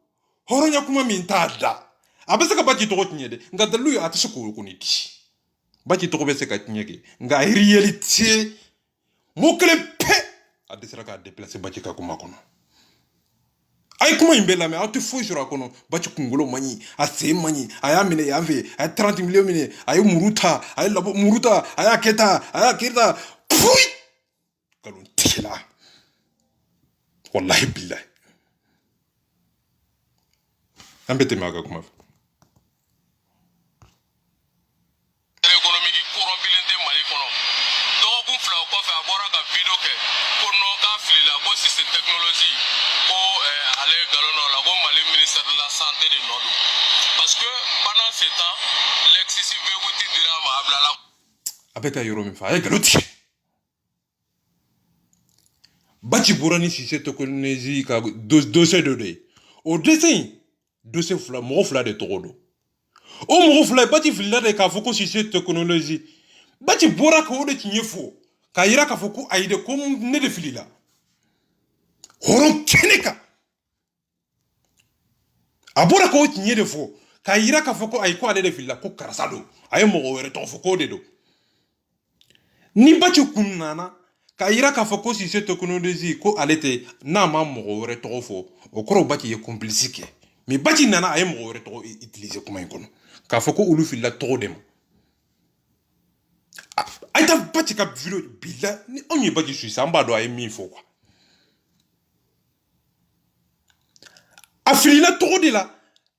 horonya kuma min tada abe seka baki to tinyede nga dalu yo atisha ko kuniti baki to be seka tinyege nga réalité mo kele pe adesera ka déplacer baki ka kuma kono ay kuma imbela me atu fo jura kono baki kungolo mani ase mani aya mine yave ay 30 millions mine ay muruta ay labo muruta aya keta puy kalon tila wallahi billahi ambete maga kuma abeka yoro mi fa ay galoti bachi burani si c'est tokonezi ka dossier de o dessin dossier fla mo fla de togodo o mo fla bachi fla de ka foko si c'est technologie bachi bora ko de tinyefo ka yira ka foko aide ko ne de filila horon keneka abora ko tinye de fo ka yira ka foko ay ko ade de filila ko karasado ay mo were to foko de do ni bachi kunnana ka yira ka foko si c'est technologie ko alete na ma mo wore to fo o koro bachi ye complice ke mais bachi nana ay mo wore to utiliser kuma ikono ka foko ulu filla to dem ay ta bachi ka video bila ni onye bachi su samba do ay mi fo quoi afilila to de la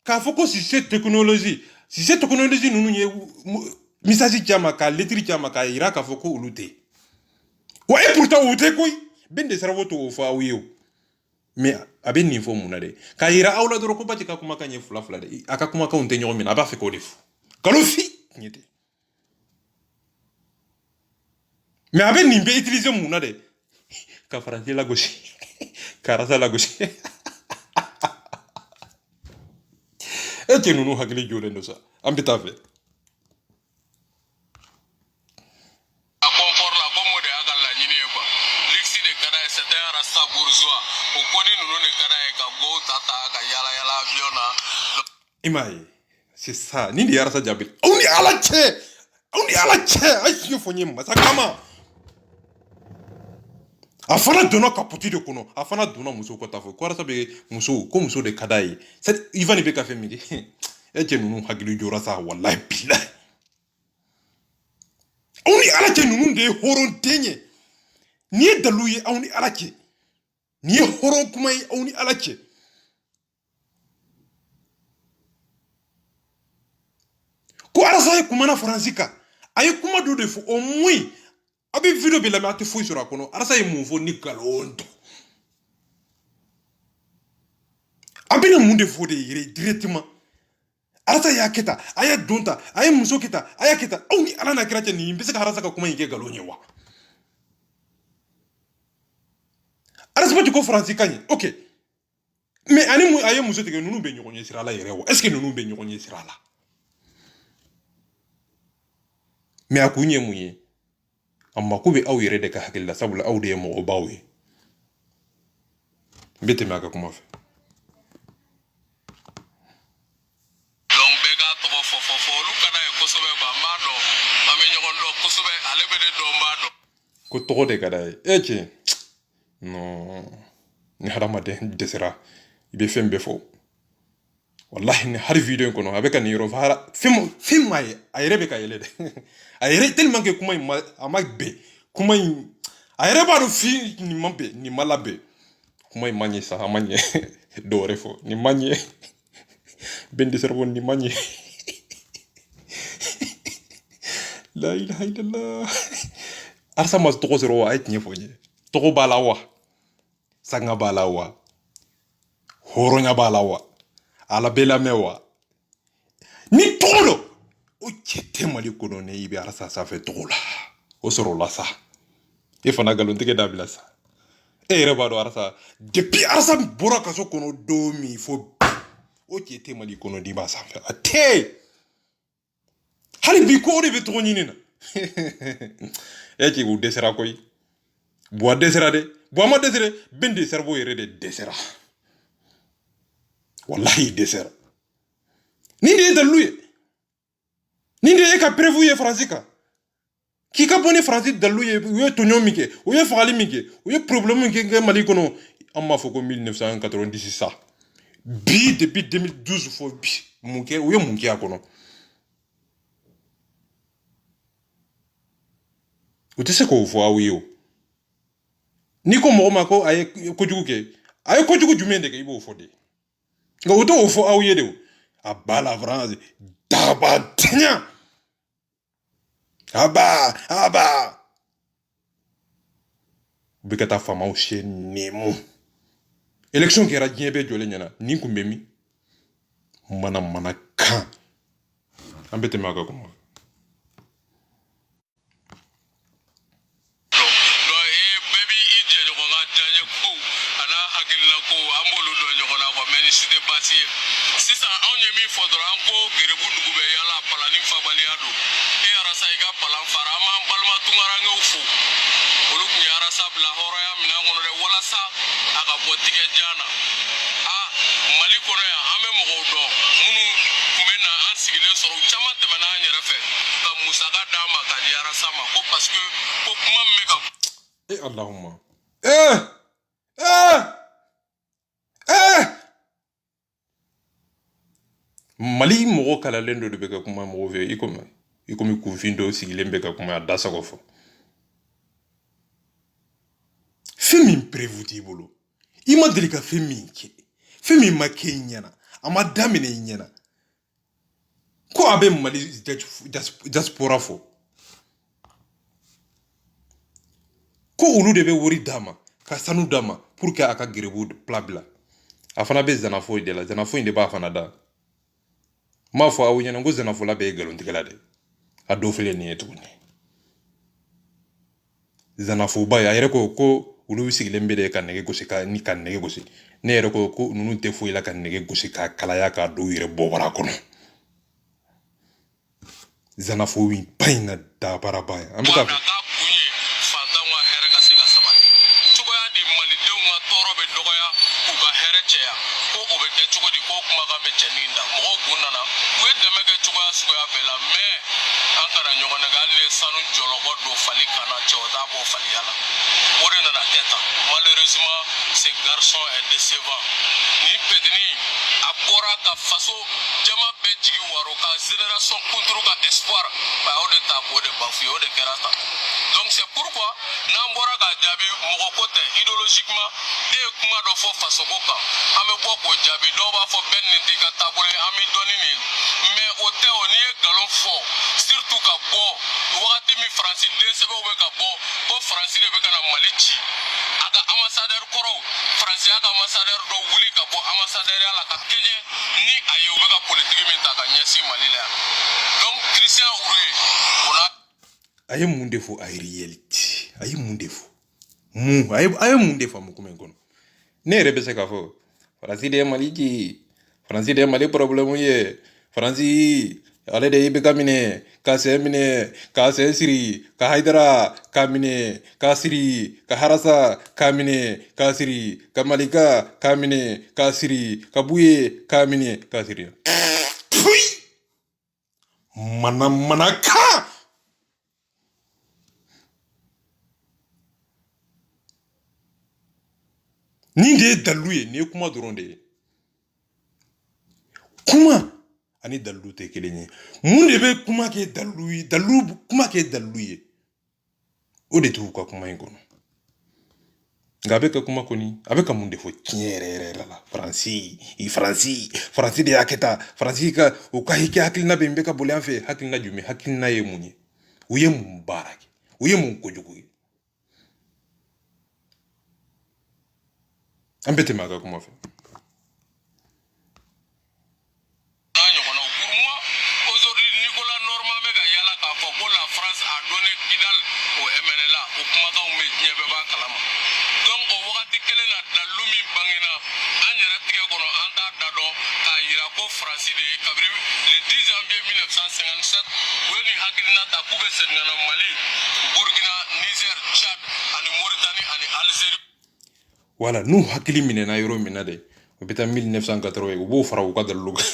ka foko si c'est technologie nunu ye message chama ka lettre chama ka yira ka foko ulute wa et pourtant ute koy ben de servo to fa wiyo mais aben ni fo munade ka yira awla doro ko bati ka kuma kanye fula de aka kuma ka unte nyomi na ba fe ko def kalofi nyete mais aben ni be utiliser munade ka français la gauche karasa la gauche et que nous hakili jole no sa ambita fe Imaye, c'est ça. Ni di arasa jabil. On y alache. Ay si fonye masakama. Afana dona kapoti de kono. Afana dona muso ko tafo. Ko arasa be muso ko muso de kadai. Set Ivan be ka fe migi. Eche nunu hagilu jora sa wallahi billahi. On y alache nunu de horon tenye. Ni daluye on y alache. Ni horon kumai on y alache. Ko arasa ye kumana fransika aye kuma do de fo au moins abi video be la ma te fo sur akono arasa ye mun fo ni galondo abi na mun de fo de yire directement arasa ya keta aya donta aye muso keta aya keta au ni ala na kira ni mbese ka arasa ka kuma yike galonye wa arasa ba ko fransika ni OK mais ani mu aye muso te ke nunu be nyokonye sira la yere wa est-ce que nunu be nyokonye sira la mais akunye muye amma kube aw yere de ka hakilla sabula aw de mo bawe bete maka kuma fe fɔ olu ka d'a ye kosɛbɛ quoi n b'a dɔn an bɛ ɲɔgɔn dɔn kosɛbɛ ale bɛ ne dɔn n b'a dɔn ko tɔgɔ de ka d'a ye cɛ non ni hadamaden dɛsɛra i bɛ fɛn bɛɛ fɔ wallahi ni hali video in kɔnɔ a bɛ ka nin yɔrɔ fɛn ma ye a yɛrɛ bɛ ka yɛlɛ dɛ a yɛrɛ tellement que kuma in a ma bɛn kuma in a yɛrɛ b'a dɔn nin ma bɛn nin ma labɛn kuma in ma ɲɛ sa a ma ɲɛ dɔ wɛrɛ fɔ nin ma ɲɛ ben dɛsɛra nin ma ɲɛ la ilaha illallah arsa ma tɔgɔ sɔrɔ wa a ye tiɲɛ fɔ n ye tɔgɔ b'a la wa sanga b'a la wa hɔrɔnya b'a la wa ala bɛ lamɛn wa ni tɔgɔ dɔ o cɛ tɛ mali kɔnɔ ne i bɛ arasa sanfɛ tɔgɔ la o sɔrɔ la sa e fana nkalontigɛ dabila sa e yɛrɛ b'a dɔn arasa depuis arasa bɔra kaso kɔnɔ don min fo o cɛ tɛ mali kɔnɔ di b'a sanfɛ a tɛ hali bi ko o de bɛ tɔgɔ ɲini na e cɛ k'u dɛsɛra koyi buwa dɛsɛra dɛ buwa ma dɛsɛra ben de cerveau yɛrɛ de dɛsɛra wallahi dɛsɛra nin de ye dalilu ye nin de ye ka preuve ye faransi kan k'i ka bɔ ni faransi dalilu ye u ye tɔɲɔ min kɛ u ye fagali min kɛ u ye problème min kɛ mali kɔnɔ an b'a fɔ ko 1990 sa bi depuis 2012 fo bi mun kɛ u ye mun kɛ a kɔnɔ u tɛ se k'o fɔ aw ye o n'i ko mɔgɔ ma ko a ye kojugu kɛ a ye kojugu jumɛn de kɛ i b'o fɔ de nka u t'o fɔ aw ye de o a ba la France daba tiɲɛ aba u bɛ ka taa faamaw se nɛmu élection kɛra diɲɛ bɛɛ jɔlen ɲɛna nin kun bɛ min mana kan an bɛ tɛmɛ a ka kuma sisan anw ye min fɔ dɔrɔn an ko gerebu dugu bɛ yala palani fabaliya don e arasa i ka palan fara an b'an balima tunkarankew fo olu tun ye arasa bila hɔrɔnya minɛn kɔnɔ dɛ walasa a ka bɔ tigɛjan na mali kɔnɔ yan an bɛ mɔgɔw dɔn minnu tun bɛ na an sigilen sɔrɔ u caman tɛmɛna an yɛrɛ fɛ ka musaka d'an ma ka di arasa ma ko parce que ko kuma min bɛ ka allahumma mali mɔgɔ kalalen dɔ de bɛ ka kuma mɔgɔw fɛ i komi kunfin dɔw sigilen bɛ ka kuma a da sago fɔ fɛn min prévu t'i bolo i ma deli ka fɛn min kɛ fɛn min ma kɛ i ɲɛna a ma daminɛ i ɲɛna ko a bɛ mali diaspora fɔ ko olu de bɛ wari d'a ma ka sanu d'a ma pour que a ka gerebu pla bila a fana bɛ zanafo de la zanafo in de b'a fana da m'a fɔ aw ɲɛna ko zanafola bɛɛ ye nkalontigɛla de a dɔw filɛ nin ye tuguni zanafoba ye a yɛrɛ ko olu sigilen bɛ de ka nɛgɛ gosi ka nɛgɛ gosi ne yɛrɛ ko ninnu tɛ foyi la ka nɛgɛ gosi ka kalaya ka dɔw yɛrɛ bɔ wara kɔnɔ zanafo in ba in ka dabaraba ye an bɛ taa fɔ sanu jɔlɔkɔ don fali kana cɛ o t'a bɔ faliya la o de nana kɛ tan malheureusement ce garçon est décevant ni petini a bɔra ka faso jama bɛɛ jigi waro ka génération kunturu ka espoir o de ta k'o de bafuye o de kɛra tan donc c'est pourquoi n'an bɔra ka jaabi mɔgɔ ko tɛ idéologiquement e ye kuma dɔ fɔ fasoko kan an bɛ bɔ k'o jaabi dɔw b'a fɔ bɛɛ nin t'i ka taabolo ye an bɛ dɔɔni nin mais o tɛ o n'i ye nkalon fɔ surtout ka bɔ wagati min faransi densɛbɛw bɛ ka bɔ ko faransi de bɛ ka na mali ci a ka ambassadeur kɔrɔw faransi y'a ka ambassadeur dɔ wuli ka bɔ ambassadeur la ka kɛɲɛ ni a ye u bɛ ka politiki min ta ka ɲɛsin mali la yan donc Christian Uruye o la a ye mun de fɔ a ye réalité a ye mun de fɔ a ye mun de faamu kuma in kɔnɔ ne yɛrɛ bɛ se k'a fɔ faransi de ye mali ci faransi de ye mali problème ye faransi ale de bɛ ka minɛ ka sen minɛ ka sen siri ka haidara ka minɛ ka siri ka harasa ka minɛ ka siri ka malika ka minɛ ka siri ka buye ka minɛ ka siri Manamanaka. Ni de daluye ni kuma doronde. Kuma ani dalu te kelenye. Mun de be kuma ke daluye, kuma ke daluye. O de tu ka kuma ingono. Nga be ka kuma koni, abe ka mun de fo tinyere la. Franci de aketa, Franci ka o ka hike hakilina be mbeka bole anfe, hakilina jume, hakilina ye munye. Uye mbarake, uye munkojukuye. Ambete maga kuma fe. Voilà, nous hakili minena yoro minade. Obeta 1980 ubo fara uka daluga.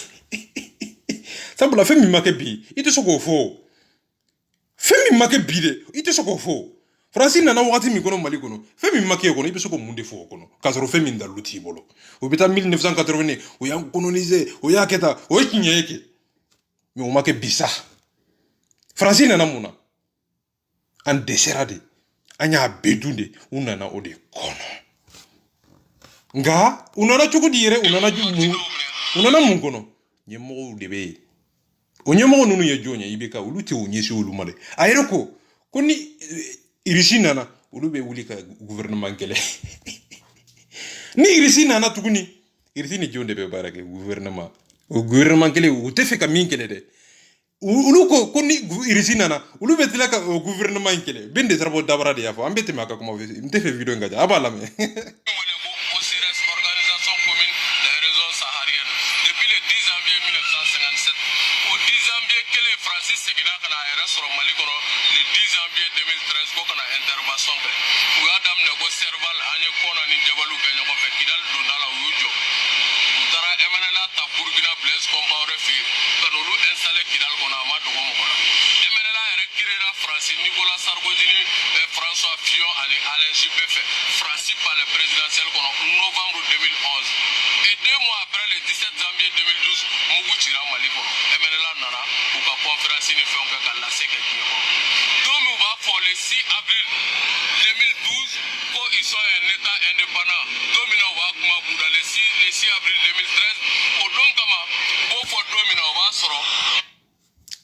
Sabula femi make bi, ite soko fo. Femi make bi de, ite soko fo. Franci nana wakati mi kono Mali kono. Femi make kono, ibe soko munde fo kono. Kasoro femi ndaluti bolo. Obeta 1980 oya coloniser, oya keta, oya kinyeke. Mais o make bisa. Franci nana muna. An deserade. Anya bedunde, unana ode kono. Nga unana chuko dire unana mungono nyemo debe onyemo nunu ye jonya ibeka uluti onyesi ulumale ayiroko koni irisina na ulube ulika gouvernement kele ni irisina na tukuni irisini jonde be barake gouvernement kele utefeka minkele de uluko koni irisina na ulube tilaka gouvernement kele bende sarbo dabara de yafo ambete maka kuma mtefe video ngaja abala me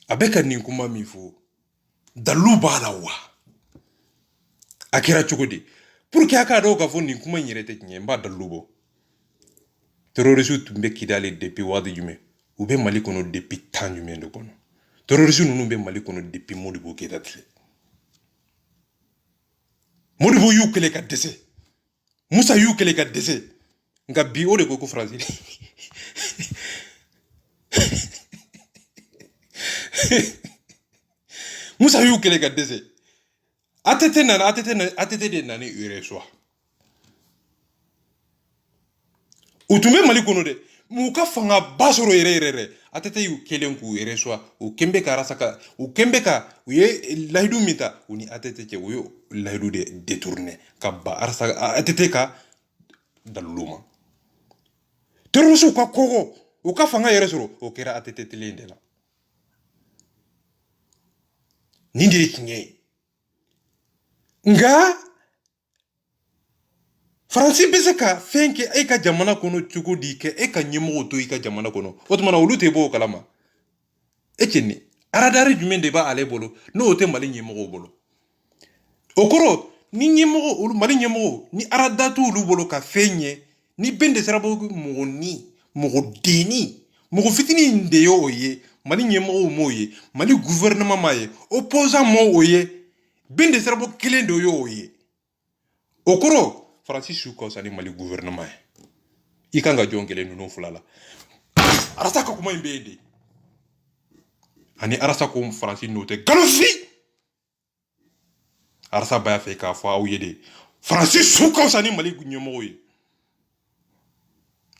abeka ni kuma mifo dalu bala wa akira chukudi pour que aka do ka fo ni kuma nyerete nyemba dalubo terrorisme tumbe kidale depuis wadi jume ube Mali kono depuis tan jume ndo kono terrorisme nunu be Mali kono depuis Modibo Keïta Modibo yukele ka dese Musa yukele ka dese nga bi o de ko France Musa yukele ka dese atete de nani ureswa utumbe Mali kono de muka fanga basoro yere atete yu kelenku ureswa ukembe ka rasaka ukembe ka uye lahidu mita uni atete ke uyo lahidu de détourner ka ba arsa atete ka daluma terrorisme ka kogo uka fanga yere soro okera atete telende la nindi kinye nga Franci beseka fenke eka jamana kono chuko dike eka nyemo to eka jamana kono otmana ulute bo kalama ekeni aradari jumende ba ale bolo no ote Mali nyemo bolo okoro ni nyemo Mali nyemo ni aradatu ulu bolo ka fenye ni bende serabo mo deni mo fitini ndeyo oye Mali nyemo moye Mali gouvernement maye opposant mo oye bende serabo kilendo yo oye okoro Francis Souko sani Mali gouvernement ikanga jongele nuno fulala arasa ka kuma imbede ani arasa ko Francis note galofi arasa baya fe ka fa uyede Francis Souko sani Mali gunyomo ye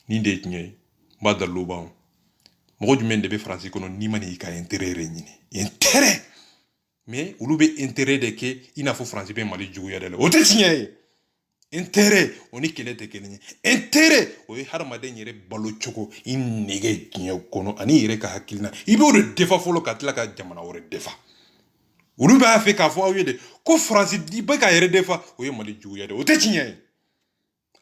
ni de tinye badalo ba mɔgɔ jumɛn de bɛ faransi kɔnɔ n'i ma n'i ka intérêt yɛrɛ ɲini intérêt mais olu bɛ intérêt de kɛ i n'a fɔ faransi bɛ mali juguya de la o tɛ tiɲɛ ye intérêt o ni kɛlɛ tɛ kelen ye intérêt o ye hadamaden yɛrɛ balo cogo i nege diɲɛ kɔnɔ ani i yɛrɛ ka hakilina i b'o de defa fɔlɔ ka tila ka jamana wɛrɛ defa olu b'a fɛ k'a fɔ aw ye de ko faransi i bɛ ka yɛrɛ defa o ye mali juguya de o tɛ tiɲɛ ye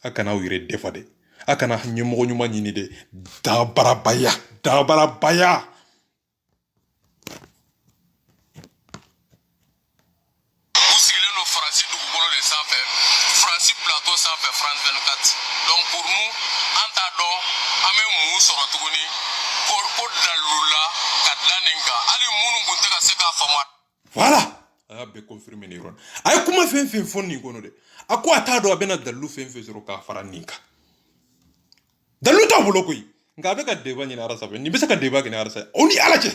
a kana aw yɛrɛ defa de a kana ɲɛmɔgɔ ɲuman ɲini de dabarabaya u sigilen don faransi dugukolo de sanfɛ faransi plateau sanfɛ France 24 donc pour nous an t'a dɔn an bɛ mun sɔrɔ tuguni ko dalula ka dilan nin kan hali minnu kun tɛ ka se k'a faamu voilà a y'a bɛɛ confirmer nin yɔrɔ in a ye kuma fɛn fɛn fɔ nin kɔnɔ dɛ a ko a t'a dɔn a bɛna dalilu fɛn fɛn sɔrɔ k'a fara nin kan dalilu t'a bolo koyi nka a bɛ ka débat ɲini ara sanfɛ nin bɛ se ka débat kɛ ni ara sanfɛ o ni ala cɛ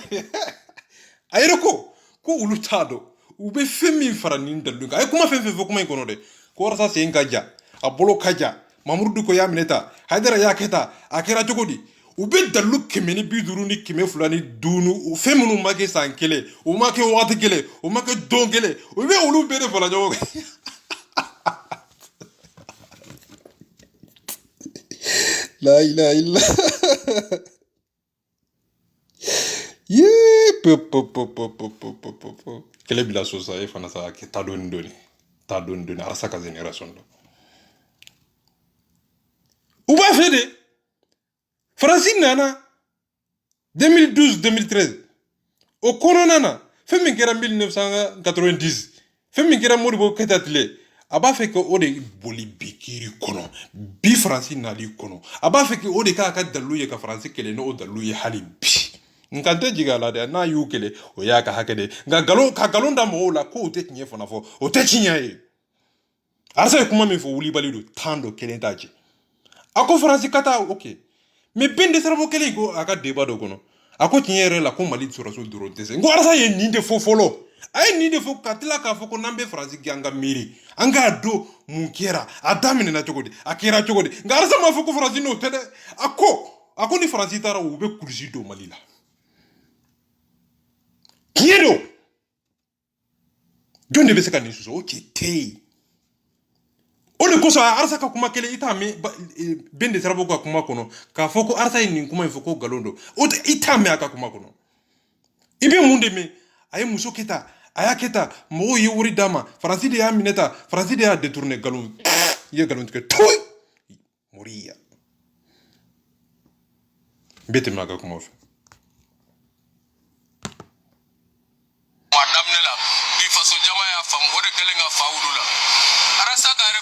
a yɛrɛ ko olu t'a dɔn u bɛ fɛn min fara nin dalilu kan a ye kuma fɛn fɛn fɔ kuma in kɔnɔ dɛ ko walasa sen ka ja a bolo ka ja mamudu ko y'a minɛ ta hayidara y'a kɛ ta a kɛra cogo di u bɛ dalilu 150 ni 250 fɛn minnu ma kɛ san kelen o ma kɛ waati kelen o ma kɛ don kelen u bɛ olu bɛɛ de fara ɲɔgɔn kan la ilaha illa ye kɛlɛ bila so sa e fana sa kɛ ta dɔɔni dɔɔni arasa ka génération dɔ u b'a fɛ de faransi nana 2012-2013 o kɔnɔna na fɛn min kɛra 1990 fɛn min kɛra Modibo Keyita tile a b'a fɛ ka o de boli bi kiiri kɔnɔ bi faransi nali kɔnɔ a b'a fɛ ka o de k'a ka dalilu ye ka faransi kɛlɛ n'o dalilu ye hali bi nka n tɛ jigin a la dɛ n'a y'u kɛlɛ o y'a ka hakɛ de nka ka nkalon da mɔgɔw la k'o tɛ tiɲɛ fana fɔ o tɛ tiɲɛ ye arasa ye kuma min fɔ wulibali don tan dɔ kelen t'a cɛ a ko faransi ka taa ok mais ben de sarabo kelen ko a ka débat dɔ kɔnɔ a ko tiɲɛ yɛrɛ la ko mali sɔrɔso dɔrɔn tɛ se n ko arasa ye nin de fɔ fɔlɔ a ye nin de fɔ ka tila k'a fɔ ko n'an bɛ faransi gɛn an ka miiri an k'a dɔn mun kɛra a daminɛna cogo di a kɛra cogo di nka arasa m'a fɔ ko faransi n'o tɛ dɛ a ko ni faransi taara u bɛ kulusi don mali la tiɲɛ don jɔn de bɛ se ka nin sɔsɔ o cɛ tɛ yen o de kosɔn arasa ka kuma kelen i t'a mɛn ben de sarabo ka kuma kɔnɔ k'a fɔ ko arasa ye nin kuma in fɔ ko nkalon don o tɛ i t'a mɛn a ka kuma kɔnɔ i bɛ mun de mɛn a ye muso kɛ tan a y'a kɛ tan mɔgɔw ye wari d'a ma faransi de y'a minɛ tan faransi de y'a détourné nkalon i ye nkalon tigɛ toyi moriya n bɛ tɛmɛ a ka kumaw fɛ.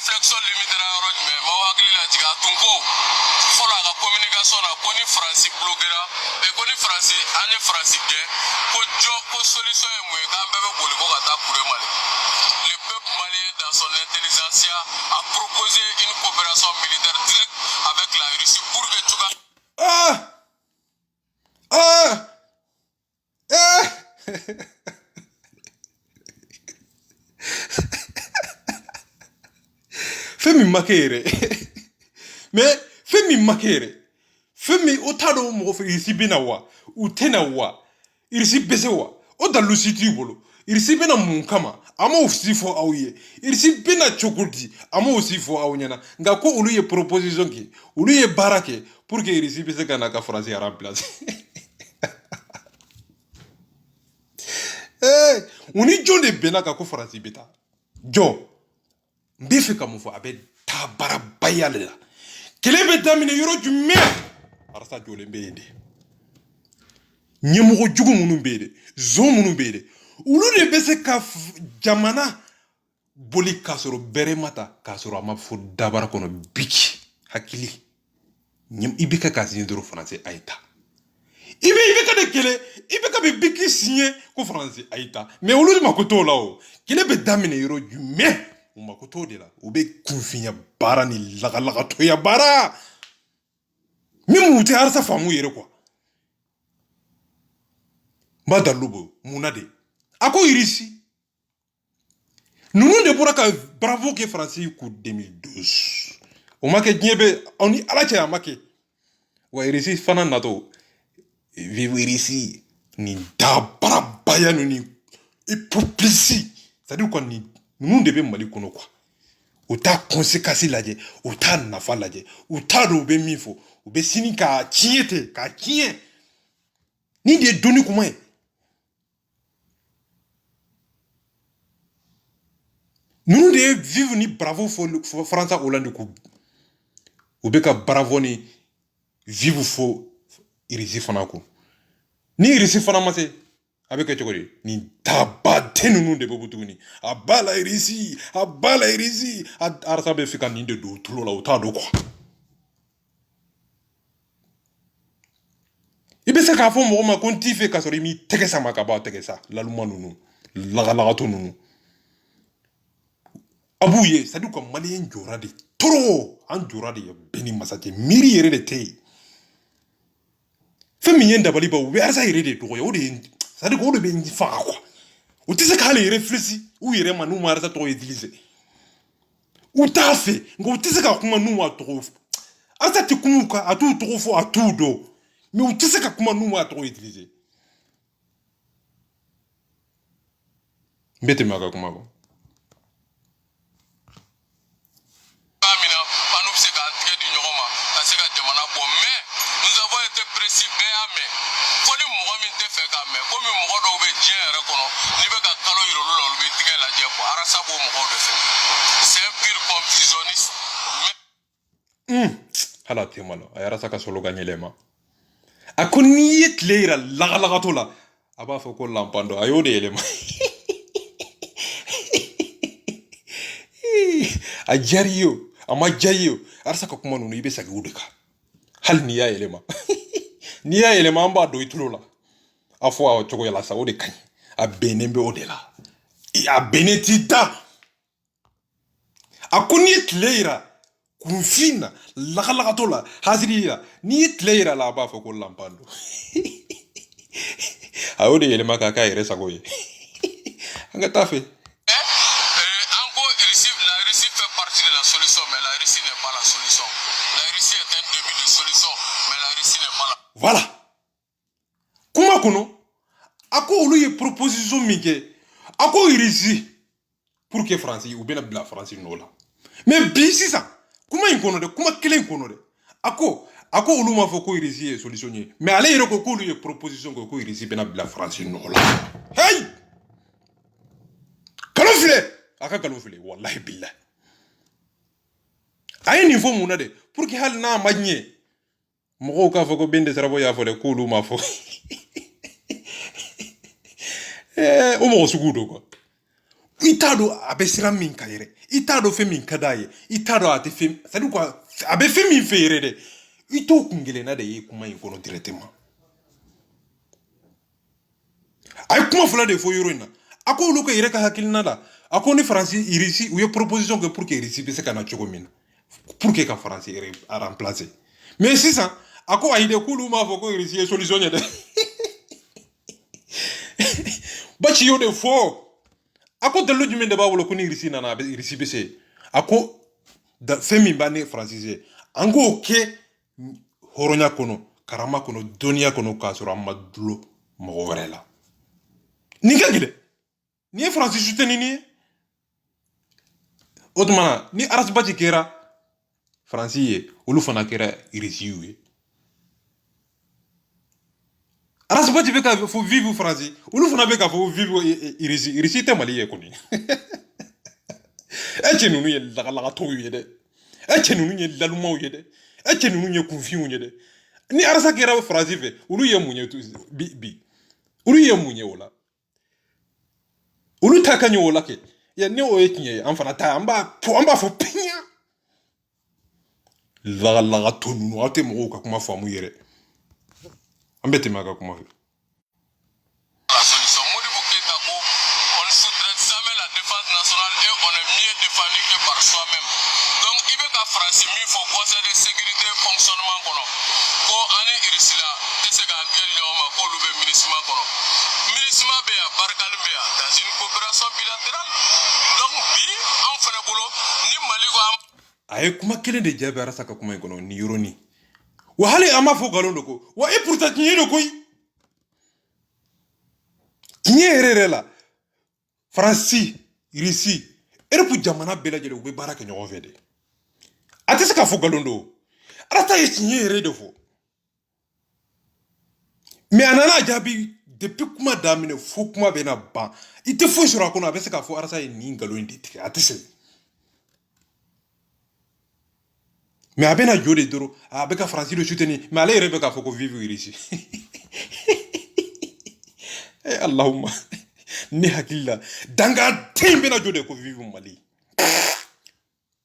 réflexion limitera yɔrɔ jumɛn m'aw hakili lajigin a tun ko fɔlɔ a ka communication na ko ni faransi bloquera ko ni faransi an ye faransi gɛn ko solution ye mun ye k'an bɛɛ bɛ boli ko ka taa kure mali le peuple malien dans son intelligentsia a proposé une coopération militaire directe avec la Russie pour que coga fɛn min ma kɛ yɛrɛ mais fɛn min ma kɛ yɛrɛ fɛn min o t'a dɔn mɔgɔ fɛ irisi bɛ na wa u tɛ na wa irisi bɛ se wa o dalilu si t'i bolo irisi bɛ na mun kama a m'o si fɔ aw ye irisi bɛ na cogo di a m'o si fɔ aw ɲɛna nka ko olu ye proposition kɛ olu ye baara kɛ pour que irisi bɛ se ka na ka faransi remplacer u ni jɔn de bɛnna kan ko faransi bɛ taa jɔn n bɛ fɛ ka mun fɔ a bɛ taa baarabaya de la kɛlɛ bɛ daminɛ yɔrɔ jumɛn arasa jɔlen bɛ yen de ɲɛmɔgɔ jugu minnu bɛ yen de zon minnu bɛ yen de olu de bɛ se ka jamana boli k'a sɔrɔ bɛrɛ ma ta k'a sɔrɔ a ma fɔ dabara kɔnɔ biki hakili i bɛ kɛ k'a signé dɔrɔn faransi a ye taa i bɛ ka de kɛlɛ i bɛ ka bɛ biki signé ko faransi a ye taa mais olu de mako t'o la o kɛlɛ bɛ daminɛ yɔrɔ jumɛn u mako t'o de la u bɛ kunfinya baara ni lagalagatoya baara min tɛ arasa faamu yɛrɛ quoi n b'a dalilu bɔ munna de a ko irisi ninnu de bɔra ka bravo kɛ faransi ko 2012 o ma kɛ diɲɛ bɛ aw ni ala cɛ a ma kɛ wa irisi fana natɔ vivre ici ni dabarabaya ni hypocrisie. C'est-à-dire quoi ni nous devons mali kono quoi. Uta conséquence lajɛ uta nafa lajɛ uta do be min fɔ u be sini ka tiɲɛ te ka tiɲɛ ni de ye doni kuma ye ninnu de ye vive ni bravo fɔ faransa Hollande ko u be ka bravo ni vive fɔ irisi fana ko ni irisi fana ma se a bɛ kɛ cogo di ni dabaden ninnu de bɛ bɔ tuguni a b'a la irisi a arasa bɛ fɛ ka nin de don u tulo la u t'a dɔn quoi i bɛ se k'a fɔ mɔgɔ ma ko n t'i fɛ ka sɔrɔ i m'i tɛgɛ sama ka bɔ a tɛgɛ sa laluma ninnu lagalagatɔ ninnu a b'u ye c'est à dire que maliyɛn jɔra de trop an jɔra de ye bɛɛ ni masakɛ miiri yɛrɛ de tɛ yen fɛn min ye dabali ba u bɛ arasa yɛrɛ de dɔgɔya o de ye c'est à dire que o de bɛ n faga quoi u tɛ se k'ale réfléchir u yɛrɛ ma n'u ma arasa tɔgɔ utiliser u t'a fɛ nka u tɛ se ka kuma n'u ma tɔgɔ arasa tɛ kuma u kan a t'u tɔgɔ fɔ a t'u dɔn mais u tɛ se ka kuma n'u ma tɔgɔ utiliser n bɛ tɛmɛ a ka kuma kɔ. Hala temalo a yɛrɛ sa ka solo ka ɲɛlɛma a ko n'i ye tile yira lagalagatɔ la a b'a fɔ ko lanpan dɔ a y'o de yɛlɛma a diyara i ye o a ma diya i ye o arasa ka kuma ninnu i bɛ segin o de kan hali n'i y'a yɛlɛma n'i y'a yɛlɛma an b'a dɔn i tulo la a fɔ a cogoya la sa o de ka ɲi a bɛnnen bɛ o de la a bɛnnen t'i da a ko n'i ye tile yira kunfin na lagalagatɔ la hasidi la n'i ye tile yira la a b'a fɔ ko lanpan don a y'o de yɛlɛma k'a k'a yɛrɛ sago ye an ka taa fɛ. Voilà kuma kɔnɔ a ko olu ye proposition min kɛ a ko irisi pour que faransi u bɛna bila faransi nɔ la mais bi sisan kuma in kɔnɔ dɛ kuma kelen in kɔnɔ dɛ a ko olu m'a fɔ ko irisi ye solution ye mais ale yɛrɛ ko k'olu ye proposition kɛ ko irisi bɛna bila faransi nɔ la hey nkalon filɛ a ka nkalon filɛ walahi bilahi a ye nin fɔ mun na dɛ pour que hali n'a ma ɲɛ mɔgɔw k'a fɔ ko Ben de Sarabo y'a fɔ dɛ k'olu ma fɔ o mɔgɔ sugu don quoi i t'a dɔn a bɛ siran min kan yɛrɛ i t'a dɔn fɛn min ka d'a ye i t'a dɔn a tɛ fɛn c'est à dire quoi a bɛ fɛn min fɛ yɛrɛ dɛ i t'o kun kelenna de ye kuma in kɔnɔ directement a ye kuma fila de fɔ yɔrɔ in na a ko olu ka yɛrɛ ka hakilina la a ko ni faransi irisi u ye proposition kɛ pour que irisi bɛ se ka na cogo min na pour que ka faransi remplacer mais sisan a ko ayi de k'olu m'a fɔ ko irisi ye solution ye dɛ Baci y'o de fɔ a ko dalilu jumɛn de b'a bolo ko ni irisi nana irisi bɛ se a ko fɛn min b'a ni faransi cɛ an k'o kɛ hɔrɔnya kɔnɔ karama kɔnɔ dɔnniya kɔnɔ k'a sɔrɔ an ma dulon mɔgɔ wɛrɛ la nin ka gɛlɛn nin ye faransi soutenir ye o tuma na ni arasibaci kɛra faransi ye olu fana kɛra irisiw ye arasibaci bɛ ka fɔ vive faransi olu fana bɛ ka fɔ vive irisi tɛ mali ye kɔni e cɛ ninnu ye lagalagatɔw ye dɛ e cɛ ninnu ye lalumaw ye dɛ e cɛ ninnu ye kunfinw ye dɛ ni arasa kɛra faransi fɛ olu ye mun ye bi olu ye mun ye o la olu ta ka ɲɛ o la kɛ ya ni o ye tiɲɛ ye an fana ta an b'a fɔ piɲa lagalagatɔ ninnu aw tɛ mɔgɔw ka kuma faamu yɛrɛ an bɛ tɛmɛ a ka kuma fɛ. A ye kuma kelen de jaabi arasa ka kuma in kɔnɔ ni yɔrɔnin wa hali an b'a fɔ nkalon dɔ ko wa e pourtant tiɲɛ don koyi tiɲɛ la Faransi Irisi Europe jamana bɛɛ lajɛlen u bɛ baara kɛ ɲɔgɔn fɛ de a tɛ se ka fɔ galon don ala ta ye tiɲɛ yɛrɛ de fɔ mais a nana jaabi depuis kuma daminɛ fo kuma bɛ na ban i tɛ foyi sɔrɔ a kɔnɔ a bɛ se k'a fɔ arasa ye nin galon in de tigɛ a tɛ se mais a bɛ na jɔ de dɔrɔn a bɛ ka Faransi de soutenir mais ale yɛrɛ bɛ k'a fɔ ko vive Irisi Allahumma ne hakili la danga ten bɛna jɔ de ko vive Mali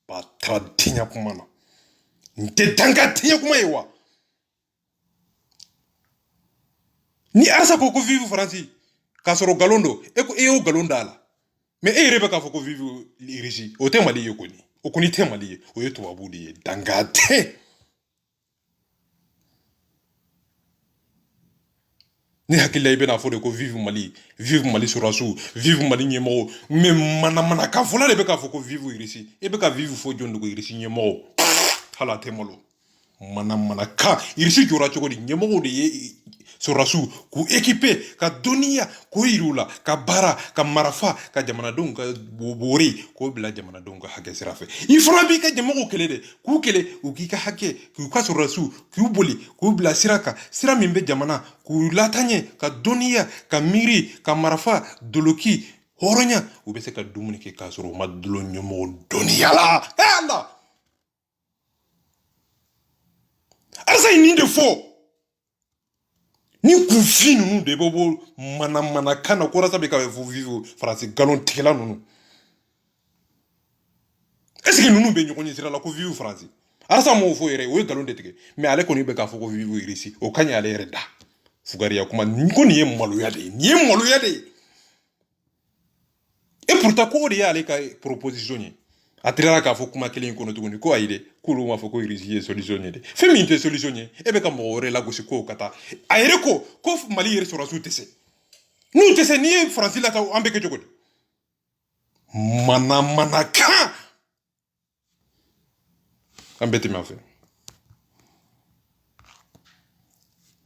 ba taara diɲɛ kuma na n tɛ danga diɲɛ kuma ye wa ni arasa ko vive Faransi k'a sɔrɔ galon don e ko e y'o galon da la mais e yɛrɛ bɛ k'a fɔ ko vive Irisi o tɛ Mali ye kɔni o kɔni tɛ Mali ye o ye tubabu de ye danga tɛ ni hakili la i bɛna fɔ de ko vive Mali sɔrɔsiw vive Mali ɲɛmɔgɔ mais mana kan fɔla de bɛ k'a fɔ ko vive Irisi e bɛ ka vive fɔ jɔn de ko Irisi ɲɛmɔgɔ hala tɛ malo mana kan Irisi jɔra cogo di ɲɛmɔgɔw de ye sɔrɔsiw k'u équiper ka dɔnniya k'o yir'u la ka baara ka marafa ka jamanadenw ka bori k'o bila jamanadenw ka hakɛ sira fɛ i fana b'i ka ɲɛmɔgɔw kɛlɛ de k'u kɛlɛ u k'i ka hakɛ k'u ka sɔrɔsiw k'u boli k'u bila sira kan sira min bɛ jamana k'u lataaɲɛ ka dɔnniya ka miiri ka marafa doloki hɔrɔnya u bɛ se ka dumuni kɛ k'a sɔrɔ u ma dulon ɲɛmɔgɔ dɔnniya la Allah alisa ye nin de fɔ ni kunfin ninnu de bɛ bɔ mana kan na ko rasa bɛ ka fɔ vive Faransi galon tigɛla ninnu est ce que ninnu bɛ ɲɔgɔn ɲɛ sira la ko vive Faransi alasa m'o fɔ yɛrɛ o ye galon de tigɛ mais ale kɔni bɛ k'a fɔ ko vive Irisi o ka ɲi ale yɛrɛ da fugariya kuma ko nin ye maloya de ye nin ye maloya de ye et pourtant ko o de y'ale ka proposition ye a tirala k'a fɔ kuma kelen in kɔnɔ tuguni ko ayi dɛ k'olu m'a fɔ ko Irisi ye solution ye de fɛn min tɛ solution ye e bɛ ka mɔgɔ wɛrɛ lagosi k'o ka taa a yɛrɛ ko Mali yɛrɛ sɔrɔsiw tɛ se n'u tɛ se n'i ye Faransi lata an bɛ kɛ cogo di mana kan an bɛ tɛmɛ a fɛ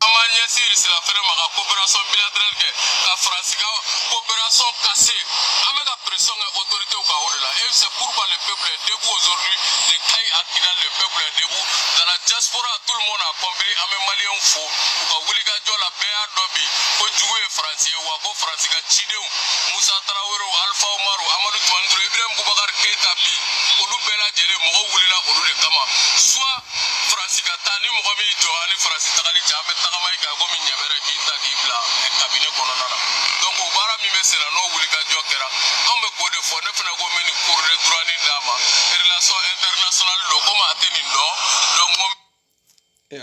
an b'an ɲɛsin Irisi la fɛnɛ ma ka coopération bilatérale kɛ ka Faransi ka coopération casser an bɛ ka pression kɛ autorités kan o de la et c'est pourquoi le peuple est debout aujourd'hui de Kayi à Kidal le peuple est debout dans la diaspora tout le monde a compris an bɛ maliyɛnw fo u ka wulikajɔ la bɛɛ y'a dɔn bi ko jugu ye Faransi ye wa ko Faransi ka cidenw Musa Tarawele Alpha Umaru Amadu Tumani Ture Ibrahim Boubacar Keita bi olu bɛɛ lajɛlen mɔgɔw wulila olu de kama soit Faransi ka taa ni mɔgɔ min jɔ ani Faransi tagali cɛ an bɛ tagama i kan komi ɲɛbɛrɛ k'i ta k'i bila cabinet kɔnɔna na donc o baara min bɛ sen na n'o wulikajɔ kɛra anw bɛ k'o de fɔ ne fana ko n bɛ nin cours de droit nin d'a ma relation internationale don komi a tɛ nin dɔn donc n ko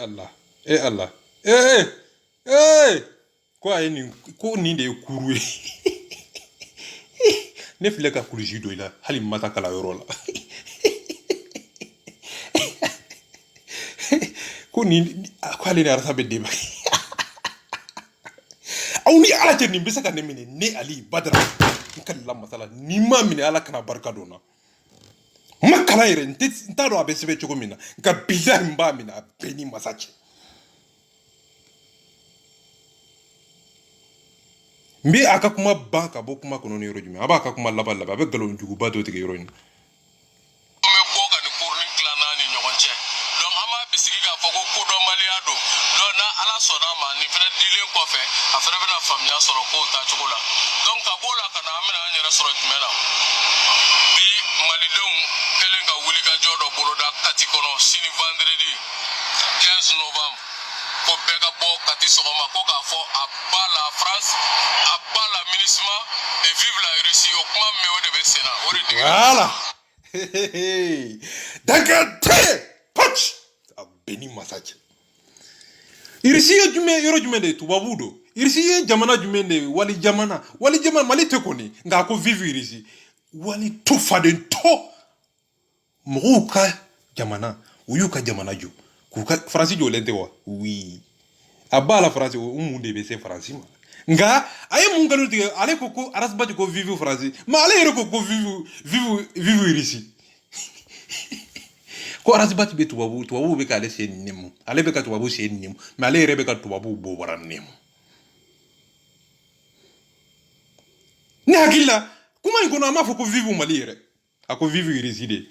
Allah ko a ye nin de ye kuru ye ne filɛ ka kulusi don i la hali n ma taa kalanyɔrɔ la ko ale ni arasa bɛ débat aw ni ala cɛ nin bɛ se ka ne minɛ ne Ali Badara n kalila masala ni ma minɛ ala kana barika don na n ma kalan yɛrɛ n t'a dɔn a bɛ sɛbɛn cogo min na nka bilahi n b'a minɛ a bɛɛ ni masa cɛ n bɛ a ka kuma ban ka bɔ kuma kɔnɔ ni yɔrɔ jumɛn a b'a ka kuma laban a bɛ nkalon juguba dɔ tigɛ yɔrɔ in a fana bɛna faamuya sɔrɔ kow tacogo la donc ka b'o la ka na an bɛna an yɛrɛ sɔrɔ jumɛn na bi malidenw kɛlen ka wulikajɔ dɔ boloda Kati kɔnɔ sini vendredi 15 novembre ko bɛɛ ka bɔ Kati sɔgɔma ko k'a fɔ a ba la France a ba la MINUSMA et vive la Russie o kuma min o de bɛ sen na o de digɛna voilà dangate punch a bɛɛ ni masa cɛ Irisi ye yɔrɔ jumɛn de ye tubabu don Irisi ye jamana jumɛn de ye wali jamana Mali tɛ kɔni nka a ko vive Irisi wali to faden tɔ mɔgɔw ka jamana u y'u ka jamana jɔ k'u ka Faransi jɔlen tɛ wa oui a b'a la Faransi o mun de bɛ se Faransi ma nka a ye mun kɛlen tigɛ ale ko Arasibati ko vive Faransi mais ale yɛrɛ ko vive Irisi ko Arasibati bɛ tubabu bɛ k'ale sen nɛmu ale bɛ ka tubabu sen nɛmu mais ale yɛrɛ bɛ ka tubabu bɔ bara nɛmu ne hakilla kuma in kono ama fo ko vive Mali yere ako vive résider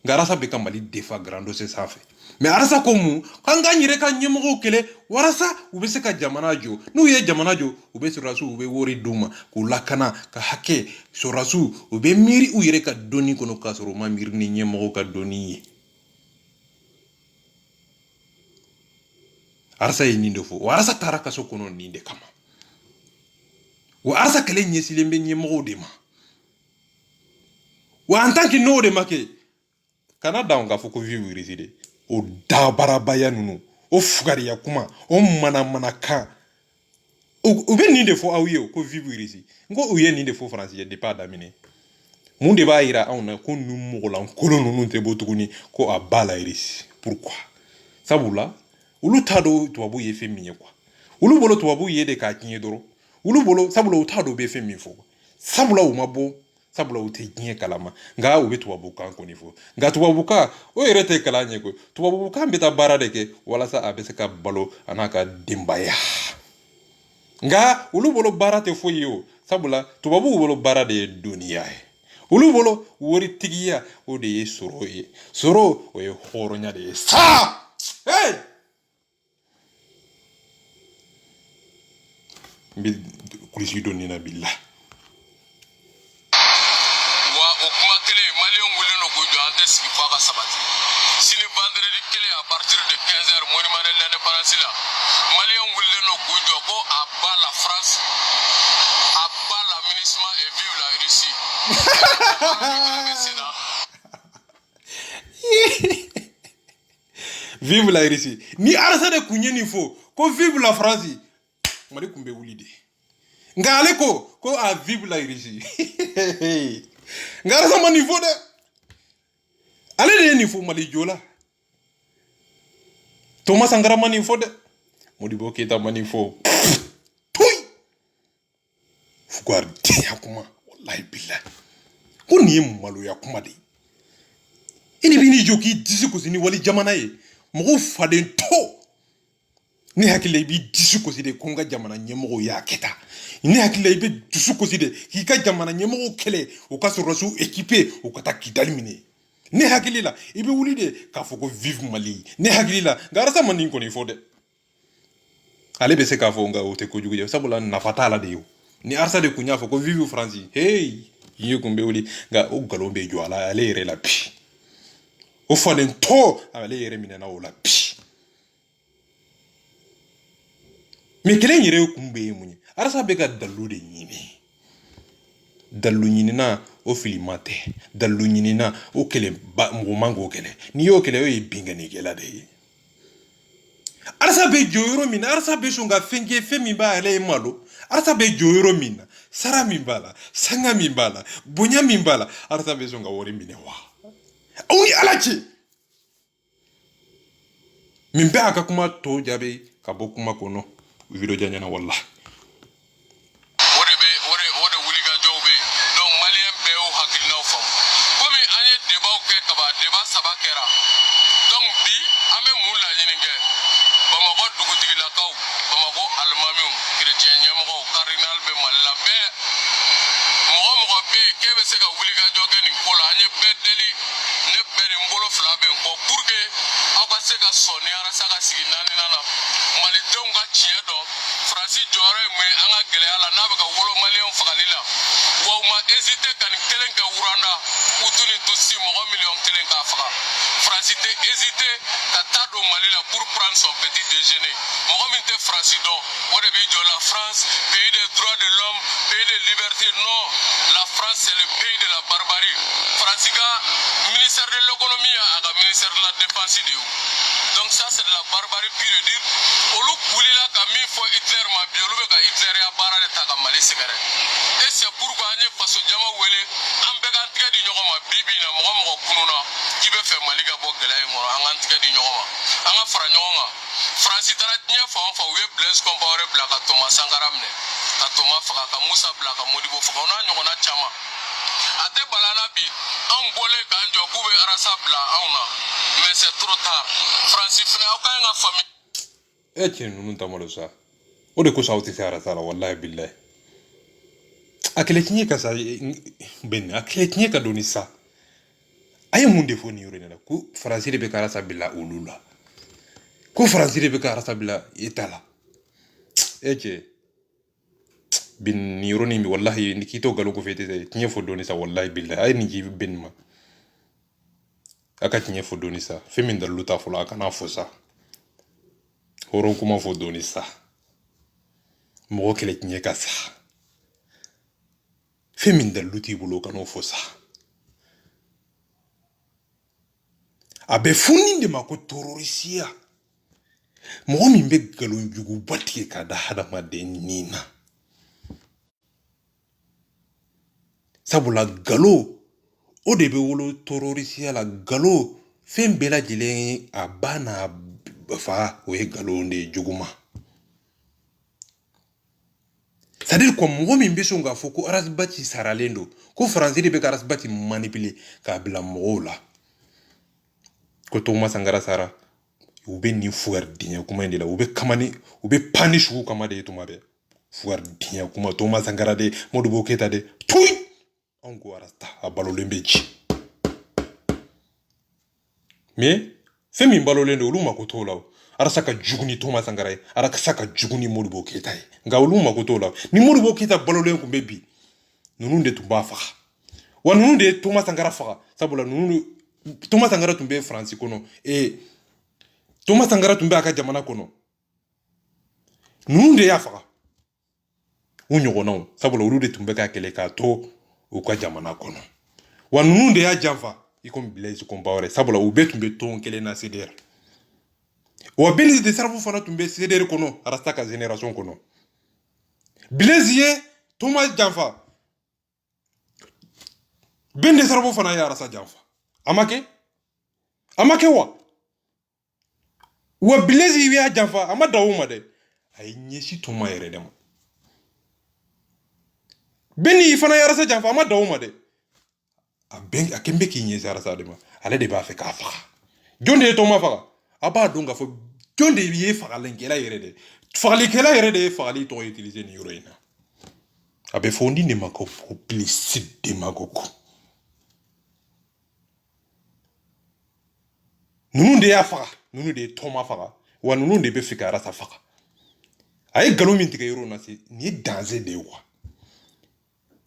ngarasa be kam Mali defa grando se safe mais arasa ko mu kanga nyire ka nyemo kele warasa ubese ka jamana jo nu ye jamana jo ubese rasu ube wori duma ko lakana ka hake so rasu ube miri u yere ka doni kono ka so ma miri ni nyemo ka doni arasa yi nindo fo warasa taraka so kono ninde kama wa arasa kele nyesile mbe nyemo de ma wa en tant que no de make kana dawn ga fo ko vive résider o dabarabaya nunu o fugariya kuma o mana kan o be ninde fo awiyo ko vive résider ngo o ye ninde fo français de pas daminer mun de ba ira on ko nu mogolan kolo nunu te botuguni ko abala iris pourquoi sabula ulu tado tubabu ye fe minye kwa ulu bolo tubabu ye de ka kinye doro ulu bolo sabula o tado be fe min fo sabula o mabo sabula o te kinye kalama nga o be tubabu kan ko ni fo nga tubabu ka o yere te kala nye ko tubabu kan beta bara de ke wala sa abese ka balo anaka dimbaya nga ulu bolo bara te fo yo sabula tubabu bolo bara de dunia ulu bolo wori tigiya o de soro ye soro o ye horonya de sa hey bi kulisi doni na billah wa okuma kele malion wule no go jo ante sigi fa ka sabati sini vendredi kele à partir de 15h monument de l'indépendance là malion wule no go jo ko aba la France aba la ministre et vive la Russie vive la Russie ni arsa de kunye ni fo ko vive la France mali kumbe wulide ngale ko a vive la Russie ngara sama niveau de ale de niveau mali jola Thomas Sankara mani fo de Modibo Keita mani fo tuy fugar de yakuma wallahi billah ko ni malo yakuma de ini bini joki disi ko sini wali jamana ye mo faden to ni hakile bi disu ko side konga jamana nyemo ya keta ni hakile bi disu ko side ki ka jamana nyemo kele o ka so rasu équipé o ka ta kidal mine ni hakile la ibe wulide ka foko vive Mali ni hakile la garasa mani ko ni fode ale be se ka fo nga o te ko jugu sabula na fatala de yo ni arsa de kunya foko vive France hey yiye kumbe wuli nga o galombe jo ala ale yere la pi o faden to ale yere mine na o la pi mais kelen yere kumbe munye arasa be ka dalu de nyini dalu nyini na o filimate dalu nyini na o kele mo mango kele ni yo kele o yibinga ni kela de arasa be joyoro mina arasa be shunga fenge femi ba ale malo arasa be joyoro mina sara mimbala sanga mimbala bunya mimbala arasa be shunga wori mine wa oni alachi mimbe akakuma to jabe kabokuma kono video janya na wallah ore wuli ga jawbe donc malien be o hakilna fam comme anye débat ke kaba débat sabakera donc bi ame mula yininge bamako dugutigi la kaw bamako almamium chrétien nyamo cardinal be malla be mo be kebe se ka wuli ga joge ni kola anye be deli ne be ni mbolo fla be ko pour que aka se ka soni ara saka sigi nani nana mali donga chiedo Francis jore me anga gele ala nabe ka wolo malien fagalila wa ma hésiter kan kelen ka uranda utuni tusi mo million kelen ka faga Francis te hésiter ka tado malila pour prendre son petit déjeuner mo min te Francis don o de bi jo la France pays des droits de l'homme pays de liberté non la France c'est le pays de la barbarie Franciska ministère de l'économie à ministère de la défense de donc ça c'est de la barbarie puis de dire olu kulila ka mi fo Hitler ma biolu be ka Hitler ya bara de ta ka Mali sigare et c'est pourquoi anye faso jama wele an be ka tigɛ di ɲɔgɔn ma bibi na mɔgɔ kununa ki be fɛ Mali ka bɔ gɛlɛya in kɔnɔ an ka tigɛ di ɲɔgɔn ma an ka fara ɲɔgɔn kan France taara diɲɛ fan fa u ye Blaise Compaoré bila ka Thomas Sankara minɛ ka Thomas faga ka Musa bila ka Modibo faga o n'a ɲɔgɔnna caman a tɛ balana bi an bɔlen k'an jɔ k'u be arasa bila anw na mais c'est trop tard France fɛnɛ aw ka ɲi ka faamuya etienne nunu tamalo sa o de ko sa o te se arasa la wallahi billahi akele tiɲɛ ka sa ben akele tiɲɛ ka doni sa aye mun de fo ni yoro ne ko faransi de be ka rasa bila olu la ko faransi de be ka rasa bila itala eje bin ni yoro ni wallahi ni kito galo ko fete tiɲɛ fo doni sa wallahi billahi ay ni ji ben ma aka tiɲɛ fo doni sa fe min dalu ta fo la kana fo sa horo kuma fo doni sa mo kele tiɲɛ ka sa fe min dalu ti bolo kana fo sa abe funin de ma ko terrorisia mo min be galon jugu batike ka da hadama de nina sabula galo o de be wolo terrorisia la galo fen bela jilen abana fa o e galo de juguma c'est-à-dire ko mo min be songa fo ko arasbati saralendo ko français de be arasbati manipuler ka bla mo la ko Thomas Sankara sara ube ni fuar dinya kuma ndela ube kamani ube punish ku kama de tuma be fuar dinya kuma Thomas Sankara de Modibo Keita de tuy onko arasta abalo lembeji mais femi balo lende uluma ko tola arasa ka juguni Thomas Sankara ara saka juguni Modibo Keita nga uluma ko tola ni Modibo Keita balo len ko bebi nunu de tumba fa wa nunu de Thomas Sankara fa sabula nunu Thomas Sankara tumbe France kono e Thomas Sankara tumbe aka jamana kono nunu de ya faga unyo non sabula ulu de tumbe ka kele ka to u ka jamana kono wa nunu de ya java ikom Blaise Compaoré sabula ube tumbe to kele na CDR wa Blaise de sarfu fana tumbe CDR kono arasta ka génération kono Blaise ye Thomas Jamfa ben de sarfu fana ya arasta Jamfa amake wa Blaise ya Jamfa amada wuma de ay nyesi toma yere dem beni fana ya rasa Jamfa amada wuma de akembe ki nyesi rasa de ma ale de ba fe ka fa jonde toma fa aba donga fo jonde ye fa lengela yere de fa kela yere de fa li to utiliser ni yoroina abe fondi ne mako publicité de magoko nunu de ya faga nunu de toma faga wa nunu de be fika rasa faga ay galo min tige yoro na si ni danger de wa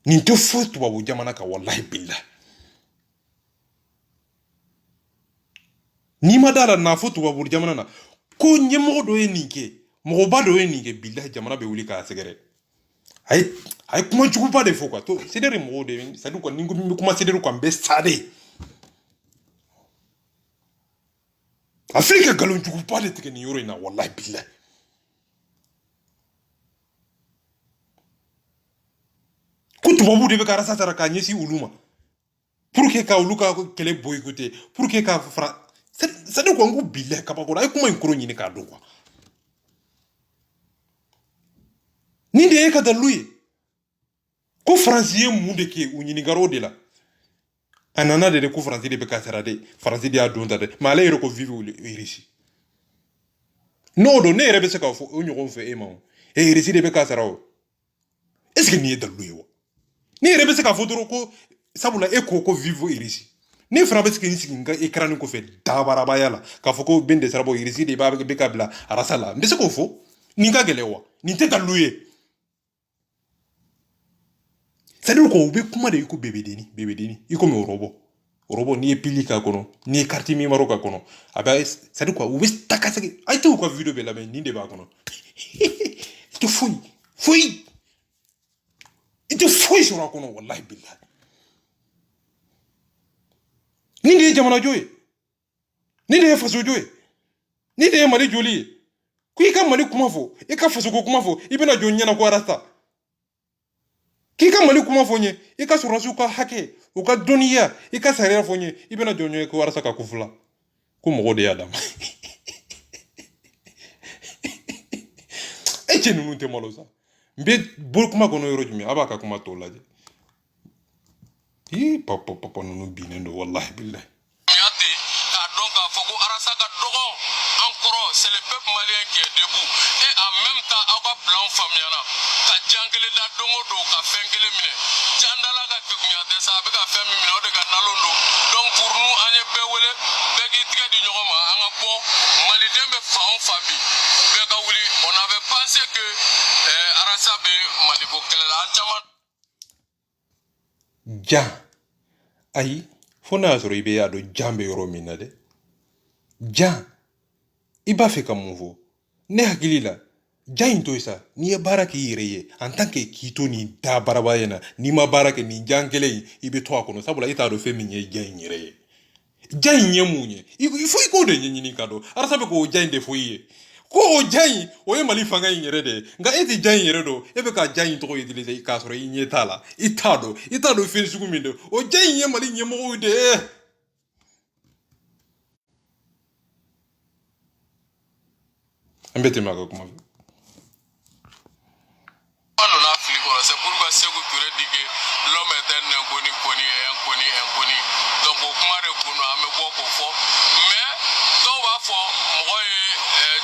ni to fotu wa jamana ka wallahi billah ni madala na fotu wa jamana na ko nyemo do enike mo ba do enike billah jamana be wuli ka segere ay kuma jugu pas de fo quoi to c'est des mots de ça dit quoi ni kuma c'est des quoi be stade Afrique galon jugu pas de tige ni yoro ina wallahi billah kutu babu de be ka rasa tara ka nyesi uluma pour que ka uluka kele boycotté pour que ka fra ça dit quoi ngu billah ka ba ko ay kuma inkuro nyini ka do quoi ni de ka da lui ko français mu de ke unyini garo de la anana de ko français de be ka tara de français de adonda de malay ko vive ici no do ne rebe se ka fo onyo ko fe ema e ici de be ka tara est-ce que ni da lui wa ni rebe se ka fo doro ko sabula e ko vive ici ni fra be se ni singa écran ko fe dabara bayala ka fo ko bende sarabo ici de ba be ka bla arasala be se ko fo ni ka gelewa ni te da lui c'est-à-dire ko ube kuma de ko bebedeni iko me robo ni pili ka kono ni carte mi maroka kono aba c'est-à-dire ko ube takasake ay to ko video be la mais ni de ba kono ito fouille ito fouille sur kono wallahi billah ni de jamana joye ni de faso joye ni de mali joli ku ka mali kuma fo e ka faso ko kuma fo ibena jonya na ko arasta kika mali kuma fonye ika surasu ka hake uka dunia ika sarira fonye ibena jonyo ko warasa ka kufula ku mo de adam eche nunu te malosa mbe bol kuma kono yoro jumi abaka kuma to laje papa nunu binendo wallahi billahi yati ka donc foko arasa ka dogo encore c'est le peuple malien qui est debout et en même temps aga plan famiyana ka jankele da dongo do ka fenkele mine jandala ka kikunya desa be ka femi mine o de ka nalondo donc pour nous anye bewele be ki tige di nyoma anga bo mali dembe faon fabi be ka wuli on avait pensé que arasa be mali ko kelela antama ja ayi fona soro ibe ya do jambe yoro mina de ja iba fe ka mun fo ne hakili la ja in to isa ni ye baara k'i yɛrɛ ye en tant que k'i to nin da baraba ye na n'i ma baara kɛ nin jan kelen in i bɛ to a kɔnɔ sabula i t'a dɔn fɛn min ye ja in yɛrɛ ye ja in ye mun ye fo i k'o de ɲɛɲini ka dɔn arasa bɛ k'o ja in de fɔ i ye ko o ja in o ye mali fanga in yɛrɛ de ye nka e tɛ ja in yɛrɛ dɔn e bɛ ka ja in tɔgɔ utiliser k'a sɔrɔ i ɲɛ t'a la i t'a dɔn fɛn sugu min don o ja in ye mali ɲɛmɔgɔw de ye. an bɛ tɛmɛ a ka kuma fɛ. c'est pourquoi Sékou Touré dit que l'homme est un inconnu et donc au kuma de kunu ame boko fo mais donc va fo mo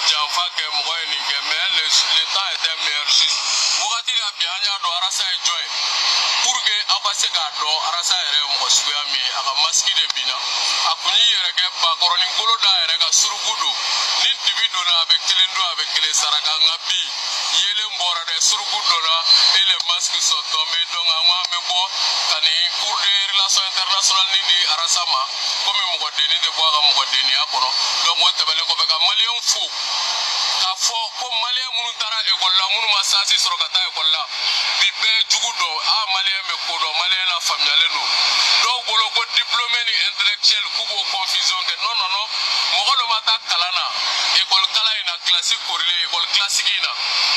janfa ke mo ni ke mais le temps était meilleur juste wakati la bianya do arasa e joy pour que abase ka do arasa ere mo suya mi aka maski de bina akuni yere ke ba koroni ngolo da ere ka surugudo ni divido na avec kele saraka ngabi yele mbora de surugudo na et les masques sont tombés donc anga me bo kani cour de relations internationales ni di arasama comme mo deni de bo aga mo deni akono donc on tabale ko be ka malien fo ka fo ko malien munu tara école la munu masasi soro kata école la bi be jugudo a malien me ko do malien la familiale no donc bolo ko diplômé ni intellectuel kubo confusion que non mo ko lo mata kalana école kala ina classique corrélé école classique ina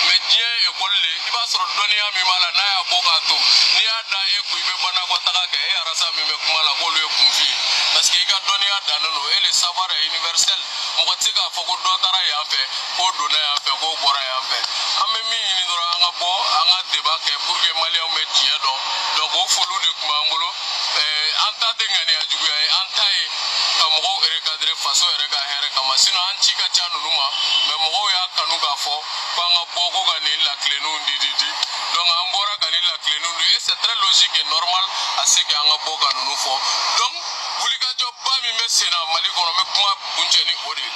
mais bien école le iba soro donia mi mala na ya boka to ni ada e ku ibe bana ko taka ke e arasa mi me kuma la ko le kumfi parce que iga donia da no et le savoir est universel mo ko tika fo ko do tara ya fe ko do na ya fe ko bora ya fe ame mi ni dora anga bo anga débat ke pour que malien me tie do donc o folu de kuma ngolo anta de ngani ajugu ay anta e mo recadrer façon rega here kama sino anchi ka chanu numa me mo ya kanu ga fo banga bogo ga ni la clé non di donc ambora ga ni la clé non et c'est très logique et normal à ce que anga boga nu fo donc wuli ga job ba mi mesena mali kono me kuma bunjeni ode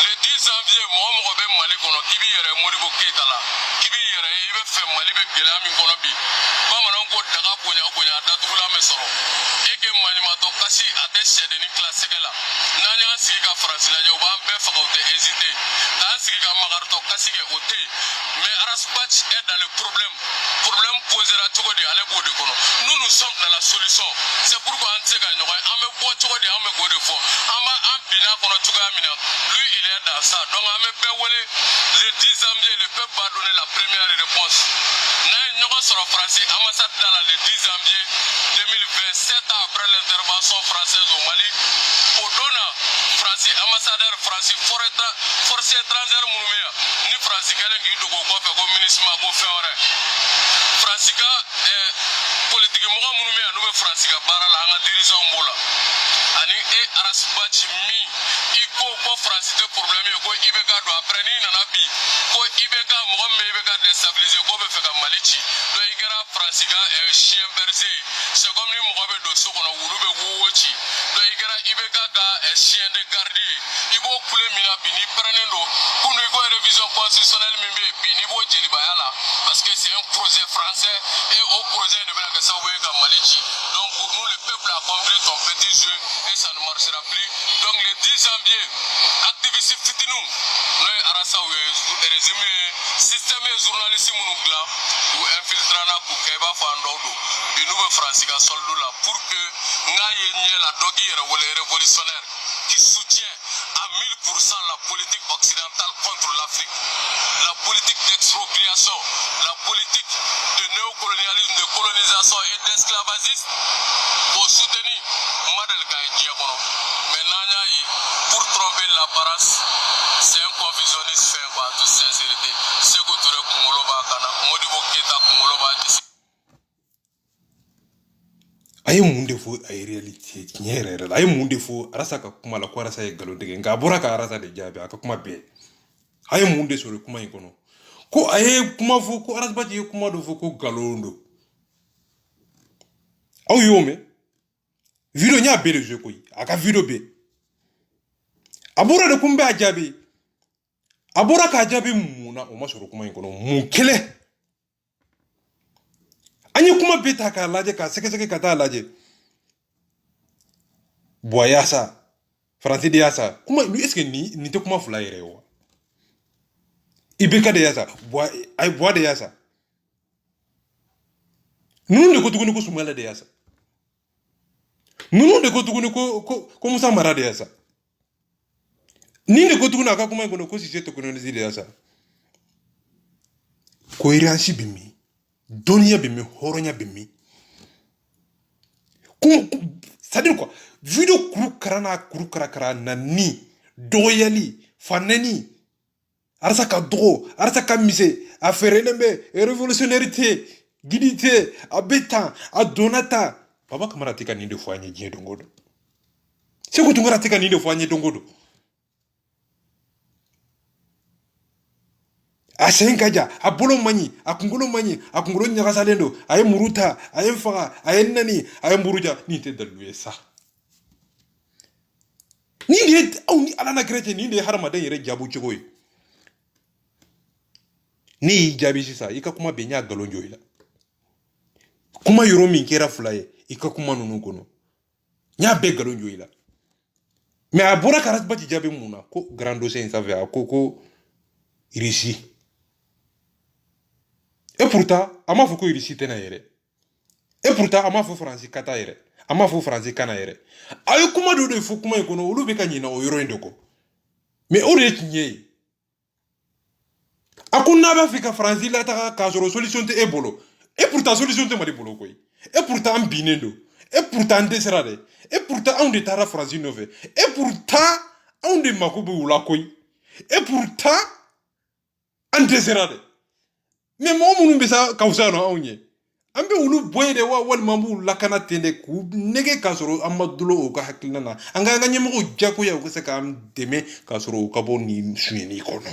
le 10 janvier mo be mali kono kibi yere modibo kitala kibi yere ibe fe mali be gela mi kono bi ba manan ko daga bonya datugula me soro ege mani mato kasi ate sede ni classe gela nanya siga france la jo ba be fa ko te hésiter ta siga magarto kasi ke ote mais arasbach est dans le problème posera tout de ale bode kono nous sommes dans la solution c'est pourquoi on se gagne ame bo tout de ame go de fo ama ambina kono tuga mina lui il est dans ça donc ame be wole le 10 janvier le peuple va donner la première réponse na nyoko soro français ambassade dans le 10 janvier 2027 après l'intervention française au Mali au dona français ambassadeur français force étrangère moumia ni français kelen ki dogo ko fe ko ministre ma ko fe ore français ka politique mo ga moumia no be français ka bara la nga dirigeant mbola ani e arasbachi mi iko ko français de problème ko ibeka do après ni nana bi ko ibeka mo me ibeka déstabiliser ko be fe ka malichi do igara français ka chien berger c'est comme ni mo be do so kono wuru be wochi do igara ibeka ka chien de garde ibo kule mina bini prenendo kunu ko révision constitutionnelle mimbe bini bo jeli bayala parce que c'est un projet français et au projet ne bela que ça we ka malichi donc pour nous le peuple a compris ton petit jeu et ça ne marchera plus donc le 10 janvier activiste fitinou no arasa we résumé système journaliste munugla ou infiltrana ku keba fandodo du nouveau français ka soldo là pour que ngaye nye la dogi révolutionnaire qui soutient à 1000% la politique occidentale contre l'Afrique, la politique d'expropriation, la politique de néocolonialisme, de colonisation et d'esclavagisme pour soutenir Madel Gaïdiakono. Maintenant, pour tromper l'apparence, c'est un confusionniste fait en toute sincérité. Sékou Touré Kungoloba Kana, Modibo Keita Kungoloba Disi. Aye munde fo ay réalité nyere la ay munde fo arasa ka kuma la ko arasa e galon dege nga bora ka arasa de jabe aka kuma be ay munde so le kuma ikono ko aye kuma fo ko arasbati ye kuma do fo ko galondo aw yome video nya be de je koy aka video be abura de kumbe ajabi abura ka ajabi muna o masoro kuma yin kono mu kele anyi kuma beta ka laje ka seke ka ta laje boyasa franci de yasa kuma est-ce que ni te kuma fula yere wa ibeka de yasa boy de yasa nunu de ko tuguni ko sumala de yasa nunu de ko tuguni ko musa mara de yasa ni de ko tuguni aka kuma yin kono ko si je technologie de yasa cohérence bimi doniya bimi horonya bimi c'est-à-dire quoi video kuru kara na ni doyali fanani arsa ka dogo arsa ka mise a ferelembe révolutionnaire gidite a beta a donata baba kamara tika ni de fanye je dongodo c'est ko tungara tika ni de fanye dongodo a senkaja a bolo manyi a kungolo nyaga salendo ay muruta ay faga ay nani ay muruja ni te daluye sa ni de ni alana krete ni de harma den yere jabu cigoy ni jabi sisa ika kuma benya galonjo ila kuma yoro min kera fulaye ika kuma nunu kono nya be galonjo ila mais abura karat bati jabi muna ko grando sen save a ko irisi. Et pourtant, ama foko irisi tena yere. Et pourtant, ama fo franci kata yere. Ama fo franci kana yere. Ayo kuma do de fo kuma ikono olu beka nyina o yoro ndoko. Mais o re tinye. Akuna ba fika franci la ta ka solution te ebolo. Et pourtant solution te mari bolo koy. Et pourtant binendo. Et pourtant desrade. Et pourtant on de tara franci nove. Et pourtant on de makubu ula koy. Et pourtant on desrade. Mais mo munu besa kawsa no onye ambe ulu boy de wa wal mambu lakana tende ku nege kasoro amadulo o ka hakilna na anga nga nyemo ko jako ya ko se kam deme kasoro ka boni sueni kono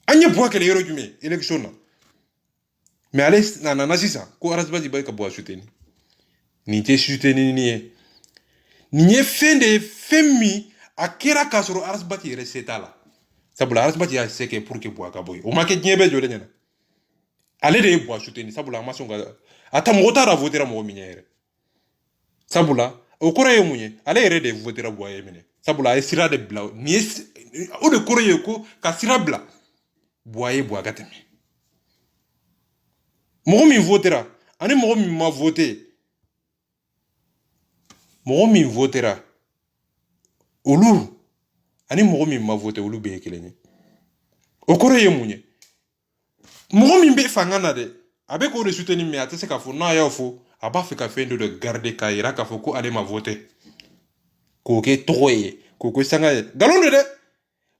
anye boa kele yoro jume election na mais allez na sisa ko arasba di bay ka boa suteni ni te suteni ni fende femmi akira kasoro arasba ti resetala sabula arasbati ya seke pour que bois kaboy o make nyebe jole nyana ale de bois soutenir sabula masonga ata motara votera mo minyere sabula o koraye munye ale ere de votera bois yemene sabula e sira de bla ni o de koraye ko ka sira bla bois gateme mo mi votera ani mo mi ma voter mo mi votera olu ani mogo min ma voté olu be kelenye okoro ye munye mogo min be fangana de abe ko de soutenir mais atese ka fo na ya fo aba fe ka fendo de garder ka ira ka fo ko ale ma voté ko ke toye ko sanga galonde de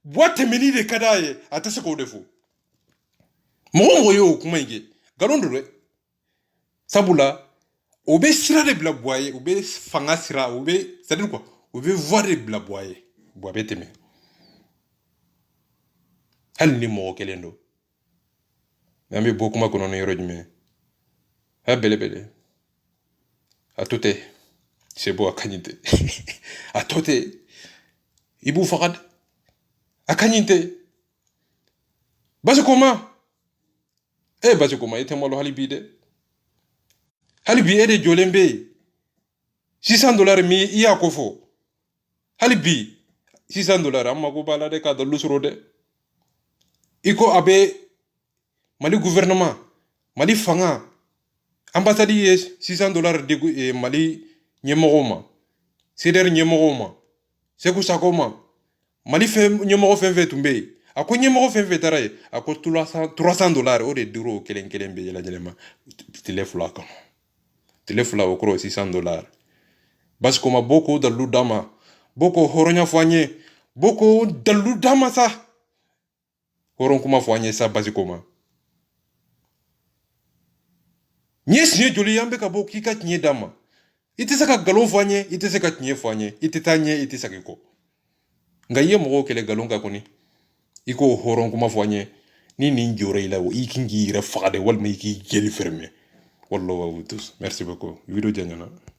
boîte meni de kadaye atese ko de fo mogo yo kuma ige galonde de sabula obe sira de bla boye obe fanga sira obe c'est-à-dire quoi obe voir de bla boye boabe teme hal ni mo kelendo nambe bokuma kono no yoro jume ha bele atote c'est beau akanyite atote ibu fakad akanyite base koma ite molo halibi ede jolembe $600 mi iya kofo halibi $600 amma ko bala de ka do lusro de iko abe mali gouvernement mali fanga ambassade yes $600 de mali nyemogoma seder nyemogoma seku sakoma mali fe nyemogo fe tumbe ako nyemogo fe taraye ako $300 o de duro kelen be yela jelema telefula okro $600 bas koma boko da ludama boko horonya fanye boko dalu dama sa horon kuma fanye sa basi koma nye joli yambe ka boki ka nye dama ite saka galon fanye ite saka nye fanye ite tanye ite saka ko ngaye mo kele galon ka koni iko horon kuma fo nye ni nin jore ila wo ikingi yɛrɛ faga de walima i k'i jeli fermer wallahu wa tous merci beaucoup video janyana